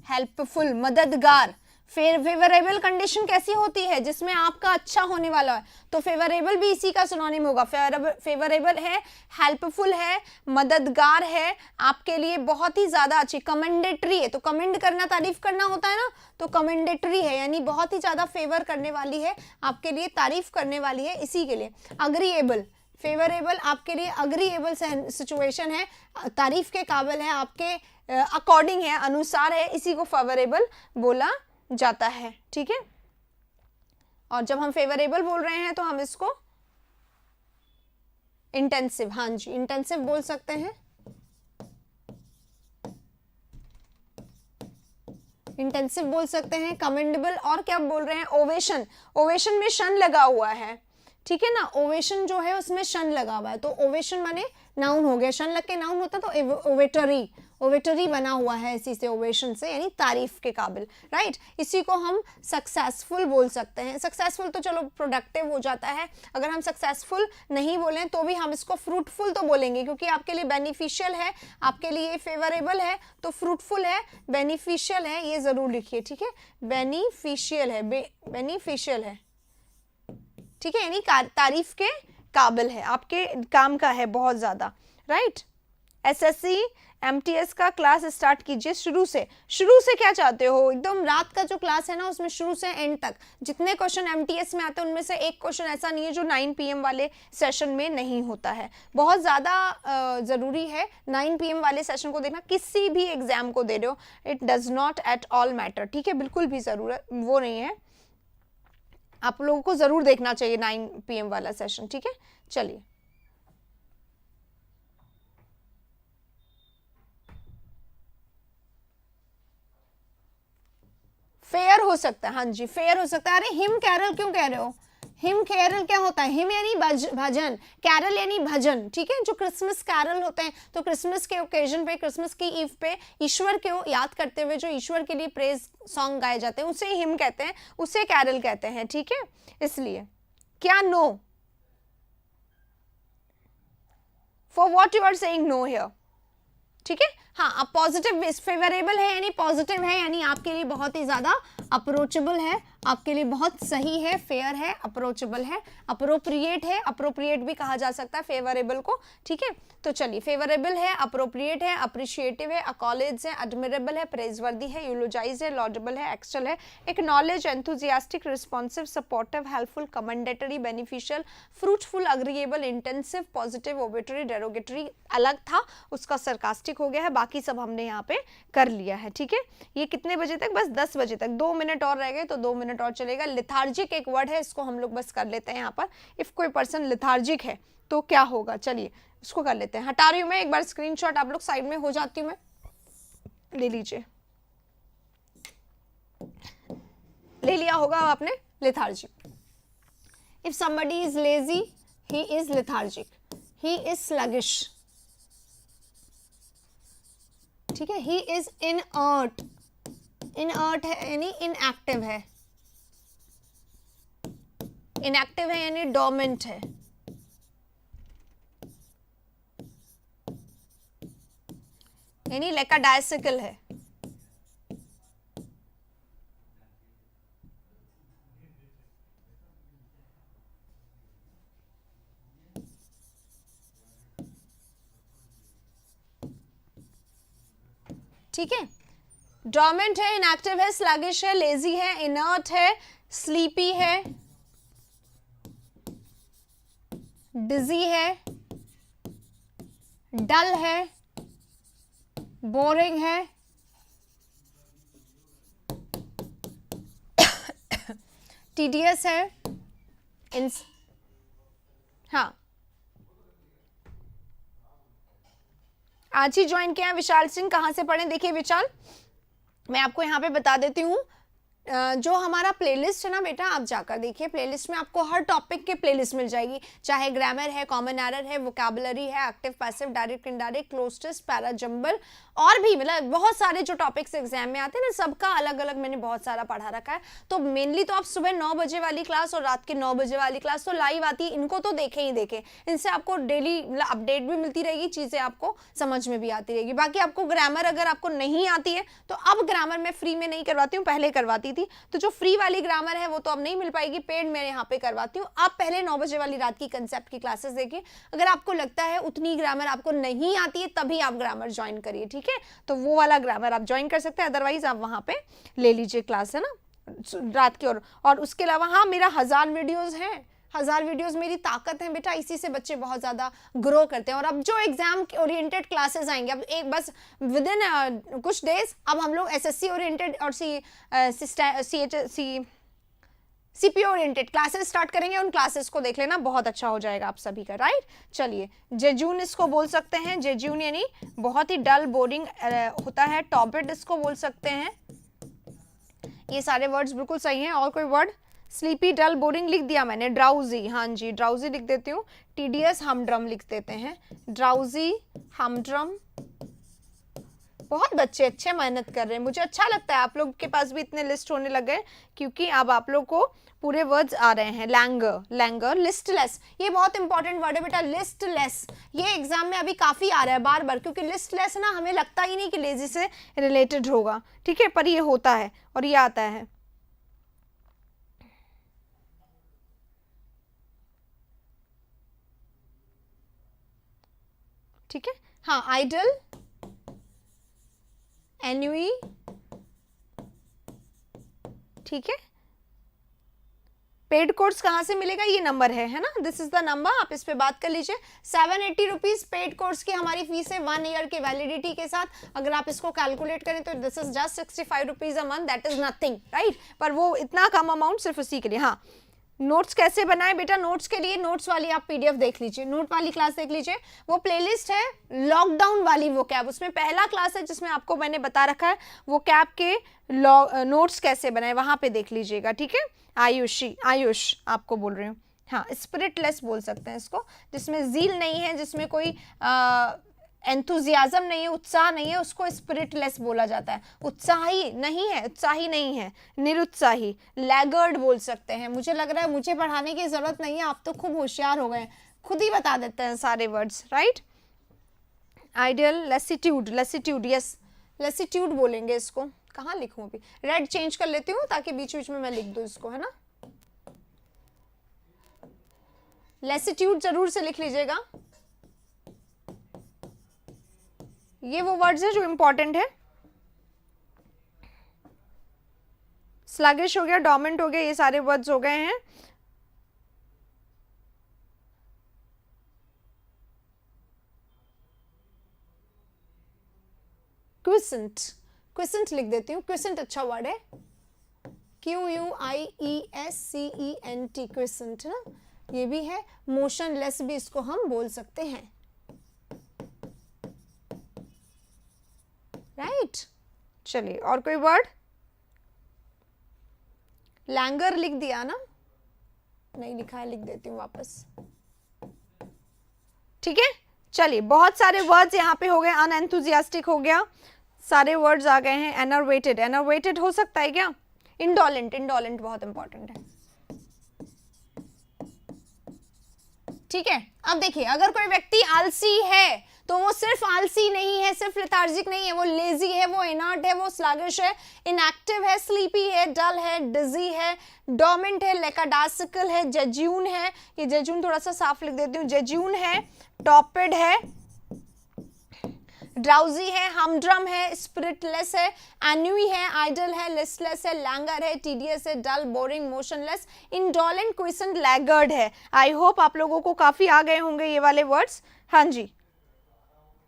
हेल्पफुल, मददगार। फेवरेबल कंडीशन कैसी होती है? जिसमें आपका अच्छा होने वाला है, तो फेवरेबल भी इसी का सिनोनिम होगा। फेवरेबल है, हेल्पफुल है, मददगार है, आपके लिए बहुत ही ज्यादा अच्छी। कमेंडेटरी है, तो कमेंड करना, तारीफ करना होता है ना, तो कमेंडेटरी है, यानी बहुत ही ज्यादा फेवर करने वाली है, आपके लिए तारीफ करने वाली है, इसी के लिए। अग्रीएबल, फेवरेबल आपके लिए अग्रीएबल सिचुएशन है, तारीफ के काबिल है, आपके अकॉर्डिंग है, अनुसार है, इसी को फेवरेबल बोला जाता है, ठीक है। और जब हम फेवरेबल बोल रहे हैं तो हम इसको इंटेंसिव, हाँ जी, इंटेंसिव बोल सकते हैं, इंटेंसिव बोल सकते हैं, कमेंडेबल, और क्या बोल रहे हैं, ओवेशन, ओवेशन में शन लगा हुआ है, ठीक है ना, ओवेशन जो है उसमें शन लगा हुआ है, तो ओवेशन माने नाउन हो गया, शन लग के नाउन होता तो ओवेटरी, ओवेटरी बना हुआ है इसी से, ओवेशन से, यानी तारीफ के काबिल, राइट। इसी को हम सक्सेसफुल बोल सकते हैं। सक्सेसफुल तो चलो प्रोडक्टिव हो जाता है, अगर हम सक्सेसफुल नहीं बोलें तो भी हम इसको फ्रूटफुल तो बोलेंगे, क्योंकि आपके लिए बेनिफिशियल है, आपके लिए फेवरेबल है, तो फ्रूटफुल है, बेनिफिशियल है, ये जरूर लिखिए, ठीक है, बेनिफिशियल है, बेनिफिशियल है, ठीक है, यानी तारीफ के काबिल है, आपके काम का है बहुत ज़्यादा, राइट। एसएससी एमटीएस का क्लास स्टार्ट कीजिए शुरू से क्या चाहते हो, एकदम रात का जो क्लास है ना उसमें शुरू से एंड तक जितने क्वेश्चन एमटीएस में आते हैं उनमें से एक क्वेश्चन ऐसा नहीं है जो 9 PM वाले सेशन में नहीं होता है। बहुत ज़्यादा ज़रूरी है 9 PM वाले सेशन को देखना, किसी भी एग्जाम को दे रहे हो, it does not at all matter, ठीक है, बिल्कुल भी ज़रूरत वो नहीं है, आप लोगों को ज़रूर देखना चाहिए 9 PM वाला सेशन, ठीक है। चलिए, फेयर हो सकता है, हाँ जी फेयर हो सकता है। अरे हिम कैरल क्यों कह रहे हो, हिम कैरल क्या होता है, हिम यानी भजन, कैरल यानी भजन, ठीक है, जो क्रिसमस कैरल होते हैं, तो क्रिसमस के ओकेजन पे, क्रिसमस की ईव पे ईश्वर को याद करते हुए जो ईश्वर के लिए प्रेज सॉन्ग गाए जाते हैं उसे हिम कहते हैं, उसे कैरल कहते हैं, ठीक है। इसलिए क्या no, for what you are saying no here, ठीक है। हाँ, अब पॉजिटिव फेवरेबल है यानी पॉजिटिव है, यानी आपके लिए बहुत ही ज्यादा अप्रोचेबल है, आपके लिए बहुत सही है, फेयर है, अप्रोचेबल है, अप्रोप्रिएट है, अप्रोप्रिएट भी कहा जा सकता है फेवरेबल को, ठीक है। तो चलिए, फेवरेबल है, अप्रोप्रिएट है, अप्रिशिएटिव है, अकॉलेज है, एडमिरेबल है, प्रेजवर्दी है, यूलोजाइज है, लॉडेबल है, एक्सेल है, acknowledge, enthusiastic, responsive, supportive, helpful, commendatory, beneficial, fruitful, agreeable, intensive, positive, ओबेटरी, डेरोगेटरी अलग था, उसका सरकास्टिक हो गया है, बाकी सब हमने यहाँ पे कर लिया है, ठीक है। ये कितने बजे तक, बस 10 बजे तक, 2 मिनट और रह गए तो 2 मिनट और चलेगा। लिथार्जिक एक वर्ड है, इसको हम लोग बस कर लेते हैं यहाँ पर, इफ कोई पर्सन लिथार्जिक है तो क्या होगा, चलिए इसको कर लेते हैं। हटा रही हूँ मैं, एक बार स्क्रीनशॉट आप लोग साइड में हो जाती हूँ मैं, ले लीजिए, ले लिया होगा आपने, lethargic. If somebody is lazy he is lethargic, he is sluggish, ठीक है, ही इज इनअर्ट, इनअर्ट है यानी इनएक्टिव है, इनएक्टिव है यानी डोमेंट है, यानी लेकाडायसिकल है, ठीक है। डोमेंट है, इनएक्टिव है, स्लगिश है, लेजी है, इनर्ट है, स्लीपी है, डिजी है, डल है, बोरिंग है, टीडियस है, हाँ आज ही ज्वाइन किया विशाल सिंह, कहाँ से पढ़े, देखिए विशाल मैं आपको यहाँ पे बता देती हूँ, जो हमारा प्लेलिस्ट है ना बेटा, आप जाकर देखिए, प्लेलिस्ट में आपको हर टॉपिक के प्लेलिस्ट मिल जाएगी, चाहे ग्रामर है, कॉमन एरर है, वोकैबुलरी है, active passive, direct indirect, cloze test, para jumble, और भी मतलब बहुत सारे जो टॉपिक्स एग्जाम में आते हैं ना, सबका अलग अलग मैंने बहुत सारा पढ़ा रखा है। तो मेनली तो आप सुबह 9 बजे वाली क्लास और रात के 9 बजे वाली क्लास तो लाइव आती है, इनको तो देखें ही देखें, इनसे आपको डेली अपडेट भी मिलती रहेगी, चीज़ें आपको समझ में भी आती रहेगी। बाकी आपको ग्रामर अगर आपको नहीं आती है तो अब ग्रामर मैं फ्री में नहीं करवाती हूँ, पहले करवाती थी, तो जो फ्री वाली ग्रामर है वो तो अब नहीं मिल पाएगी, पेड मैं यहाँ पे करवाती हूँ। आप पहले 9 बजे वाली रात की कंसेप्ट की क्लासेस देखिए, अगर आपको लगता है उतनी ग्रामर आपको नहीं आती है तभी आप ग्रामर ज्वाइन करिए, ठीक है, तो वो वाला ग्रामर आप ज्वाइन कर सकते हैं, अदरवाइज आप वहाँ पे ले लीजिए क्लास, है ना, रात की। और उसके अलावा हाँ, मेरा 1000 वीडियोज हैं, 1000 वीडियोस मेरी ताकत है बेटा, इसी से बच्चे बहुत ज़्यादा ग्रो करते हैं। और अब जो एग्जाम ओरिएंटेड क्लासेस आएंगे, अब एक बस विद इन कुछ डेज अब हम लोग एसएससी ओरिएंटेड और सीपी ओरिएंटेड क्लासेस स्टार्ट करेंगे, उन क्लासेस को देख लेना, बहुत अच्छा हो जाएगा आप सभी का, राइट। चलिए, जेजून इसको बोल सकते हैं, जेजून यानी बहुत ही डल बोरिंग होता है, टॉपिड इसको बोल सकते हैं, ये सारे वर्ड्स बिल्कुल सही हैं। और कोई वर्ड? स्लीपी, डल, बोरिंग लिख दिया मैंने। ड्राउजी, हाँ जी ड्राउजी लिख देती हूँ। टीडियस, हमड्रम लिख देते हैं। ड्राउजी, हमड्रम। बहुत बच्चे अच्छे मेहनत कर रहे हैं, मुझे अच्छा लगता है। आप लोग के पास भी इतने लिस्ट होने लगे क्योंकि अब आप लोग को पूरे वर्ड्स आ रहे हैं। Langer, Langer. लिस्टलेस, ये बहुत इंपॉर्टेंट वर्ड है बेटा, लिस्टलेस। ये एग्जाम में अभी काफी आ रहा है बार बार, क्योंकि लिस्टलेस ना हमें लगता ही नहीं कि लेजी से रिलेटेड होगा, ठीक है, पर ये होता है और ये आता है। ठीक है, हाँ, आइडल, एन्युई, ठीक है। पेड कोर्स कहाँ से मिलेगा? ये नंबर है ना, दिस इज द नंबर, आप इस पे बात कर लीजिए। 780 रुपीज पेड कोर्स की हमारी फीस है 1 ईयर की वैलिडिटी के साथ। अगर आप इसको कैलकुलेट करें तो this is just 65 rupees a month, that is nothing, right. पर वो इतना कम अमाउंट सिर्फ उसी के लिए। हाँ, नोट्स कैसे बनाए बेटा? नोट्स के लिए नोट्स वाली आप पीडीएफ देख लीजिए, नोट वाली क्लास देख लीजिए। वो प्लेलिस्ट है लॉकडाउन वाली वो कैब, उसमें पहला क्लास है जिसमें आपको मैंने बता रखा है वो कैब के नोट्स कैसे बनाए, वहां पे देख लीजिएगा, ठीक है। आयुषी, आयुष आपको बोल रही हूँ, हाँ, स्पिरिटलेस बोल सकते हैं इसको, जिसमें जील नहीं है, जिसमें कोई एंथुजियाज्म नहीं है, उत्साह नहीं है, उसको स्पिरिटलेस बोला जाता है। उत्साही नहीं है, उत्साही नहीं है, निरुत्साही। लैगर्ड बोल सकते हैं। मुझे लग रहा है मुझे पढ़ाने की जरूरत नहीं है, आप तो खूब होशियार हो गए, खुद ही बता देते हैं सारे वर्ड्स, राइट। आइडियल, लेसिट्यूड, लेसिट्यूड, यस, लेसिट्यूड बोलेंगे इसको। कहाँ लिखूं अभी? रेड चेंज कर लेती हूँ ताकि बीच बीच में मैं लिख दूँ इसको, है ना। लेसिट्यूड जरूर से लिख लीजिएगा। ये वो वर्ड्स है जो इंपॉर्टेंट है। स्लगिश हो गया, डोमेंट हो गया, ये सारे वर्ड्स हो गए हैं। क्विसेंट, क्विसेंट लिख देती हूँ, क्विसेंट अच्छा वर्ड है। QUIESCENT, क्विसेंट ना, ये भी है। मोशनलेस भी इसको हम बोल सकते हैं, राइट। चलिए, और कोई वर्ड? लैंगर लिख दिया ना, नहीं लिखा है, लिख देती हूँ वापस, ठीक है। चलिए, बहुत सारे वर्ड्स यहाँ पे हो गए। अनएंथुजियास्टिक हो गया, सारे वर्ड्स आ गए हैं। एनर्वेटेड, एनर्वेटेड हो सकता है क्या? इंडोलेंट, इंडोलेंट बहुत इंपॉर्टेंट है, ठीक है। अब देखिए, अगर कोई व्यक्ति आलसी है तो वो सिर्फ आलसी नहीं है, सिर्फ लेथार्जिक नहीं है, वो लेजी है, वो इनर्ट है, वो स्लगिश है, इनएक्टिव है, स्लीपी है, डल है, डिजी है, डोमेंट है, लेकाडासिकल है, जेज्यून है, ये जेज्यून थोड़ा सा साफ लिख देती हूँ, जेज्यून है, टॉपिड है, ड्राउजी है, हमड्रम है, स्पिरिटलेस है, एन्युई है, आइडल है, लिस्टलेस है, लैंगर है, टीडियस है, डल, बोरिंग, मोशनलेस, इंडोलेंट, क्विसेंट, लैगर्ड है। आई होप आप लोगों को काफी आ गए होंगे ये वाले वर्ड्स। हाँ जी,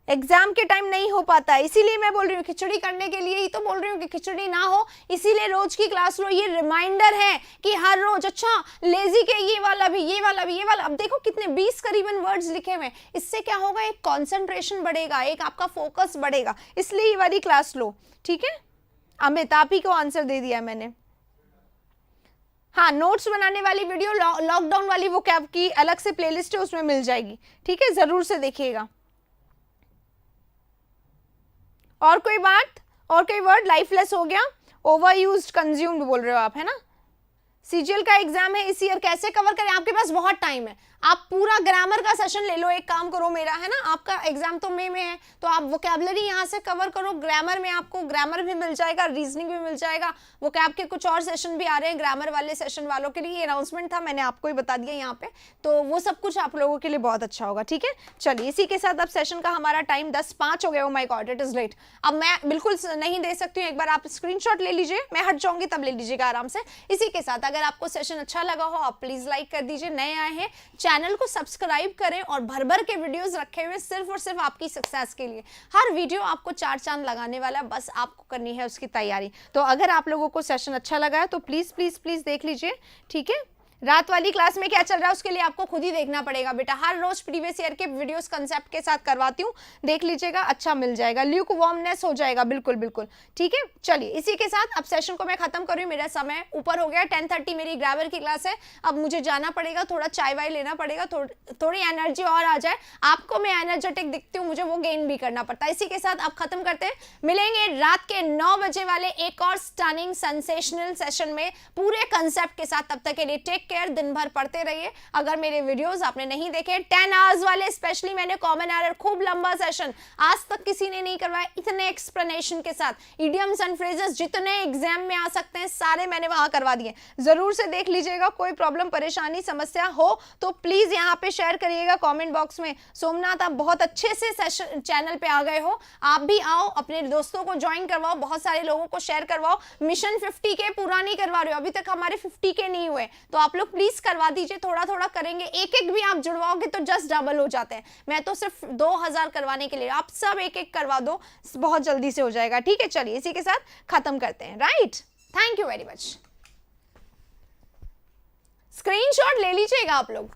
एग्जाम के टाइम नहीं हो पाता है, इसीलिए मैं बोल रही हूँ, खिचड़ी करने के लिए ही तो बोल रही हूँ कि खिचड़ी ना हो, इसीलिए रोज की क्लास लो। ये रिमाइंडर है कि हर रोज, अच्छा लेजी के ये वाला भी, ये वाला भी, ये वाला। अब देखो कितने 20 करीबन वर्ड्स लिखे हुए हैं, इससे क्या होगा? एक कंसंट्रेशन बढ़ेगा, एक आपका फोकस बढ़ेगा, इसलिए ये वाली क्लास लो, ठीक है। अमित, आप ही को आंसर दे दिया मैंने। हाँ, नोट्स बनाने वाली वीडियो लॉकडाउन वाली वो कैब की अलग से प्लेलिस्ट है, उसमें मिल जाएगी, ठीक है, जरूर से देखिएगा। और कोई बात? और कोई वर्ड? लाइफलेस हो गया, ओवर यूज्ड, कंज्यूम्ड बोल रहे हो आप, है ना। सीजीएल का एग्जाम है इस ईयर, कैसे कवर करें? आपके पास बहुत टाइम है, आप पूरा ग्रामर का सेशन ले लो, एक काम करो मेरा, है ना, आपका एग्जाम तो मई में है, तो आप वोकैबुलरी यहाँ से कवर करो। ग्रामर में आपको ग्रामर भी मिल जाएगा, रीजनिंग भी मिल जाएगा, वोकैब के कुछ और सेशन भी आ रहे हैं ग्रामर वाले सेशन वालों के लिए, अनाउंसमेंट था, मैंने आपको ही बता दिया यहाँ पे, तो वो सब कुछ आप लोगों के लिए बहुत अच्छा होगा, ठीक है। चलिए, इसी के साथ अब सेशन का हमारा टाइम 10:05 हो गया। Oh my God, it is late. अब मैं बिल्कुल नहीं दे सकती हूँ, एक बार आप स्क्रीनशॉट ले लीजिए, मैं हट जाऊंगी तब ले लीजिएगा आराम से। इसी के साथ अगर आपको सेशन अच्छा लगा हो, आप प्लीज लाइक कर दीजिए, नए आए हैं चैनल को सब्सक्राइब करें, और भर भर के वीडियोस रखे हुए सिर्फ और सिर्फ आपकी सक्सेस के लिए। हर वीडियो आपको 4 चांद लगाने वाला है, बस आपको करनी है उसकी तैयारी। तो अगर आप लोगों को सेशन अच्छा लगा है तो प्लीज प्लीज प्लीज देख लीजिए, ठीक है। रात वाली क्लास में क्या चल रहा है उसके लिए आपको खुद ही देखना पड़ेगा बेटा। हर रोज प्रीवियस ईयर के वीडियोस कंसेप्ट के साथ करवाती हूँ, देख लीजिएगा, अच्छा मिल जाएगा, ल्यूक वार्मनेस हो जाएगा, बिल्कुल बिल्कुल ठीक है। चलिए इसी के साथ अब सेशन को मैं खत्म कर रही हूँ, मेरा समय ऊपर हो गया, 10:30 मेरी ग्रामर की क्लास है, अब मुझे जाना पड़ेगा, थोड़ा चाय वाय लेना पड़ेगा, थोड़ी एनर्जी और आ जाए, आपको मैं एनर्जेटिक दिखती हूँ, मुझे वो गेन भी करना पड़ता है। इसी के साथ अब खत्म करते हैं, मिलेंगे रात के 9 बजे वाले एक और स्टनिंग सेंसेशनल सेशन में पूरे कंसेप्ट के साथ। तब तक के लिए टेक केयर, दिन भर पढ़ते रहिए। अगर मेरे वीडियोस आपने नहीं देखे 10 आवर्स वाले, स्पेशली मैंने कॉमन एरर, खूब लंबा सेशन, आज तक किसी ने नहीं करवाया इतने एक्सप्लेनेशन के साथ, इडियम्स एंड फ्रेजेस जितने एग्जाम में आ सकते हैं सारे मैंने वहां करवा दिए, जरूर से देख लीजिएगा। कोई प्रॉब्लम परेशानी समस्या हो तो प्लीज यहाँ पे शेयर करिएगा कमेंट बॉक्स में। सोमनाथ आप बहुत अच्छे से सेशन चैनल पे आ गए हो, आप भी आओ, अपने दोस्तों को ज्वाइन करवाओ, बहुत सारे लोगों को शेयर करवाओ। मिशन 50 के पूरा नहीं करवा रहे हो, अभी तक हमारे 50 के नहीं हुए, तो आप लोग प्लीज करवा दीजिए, थोड़ा थोड़ा करेंगे, एक एक भी आप जुड़वाओगे तो जस्ट डबल हो जाते हैं। मैं तो सिर्फ 2000 करवाने के लिए, आप सब एक एक करवा दो, बहुत जल्दी से हो जाएगा, ठीक है। चलिए इसी के साथ खत्म करते हैं, right, thank you very much. Screenshot ले लीजिएगा आप लोग।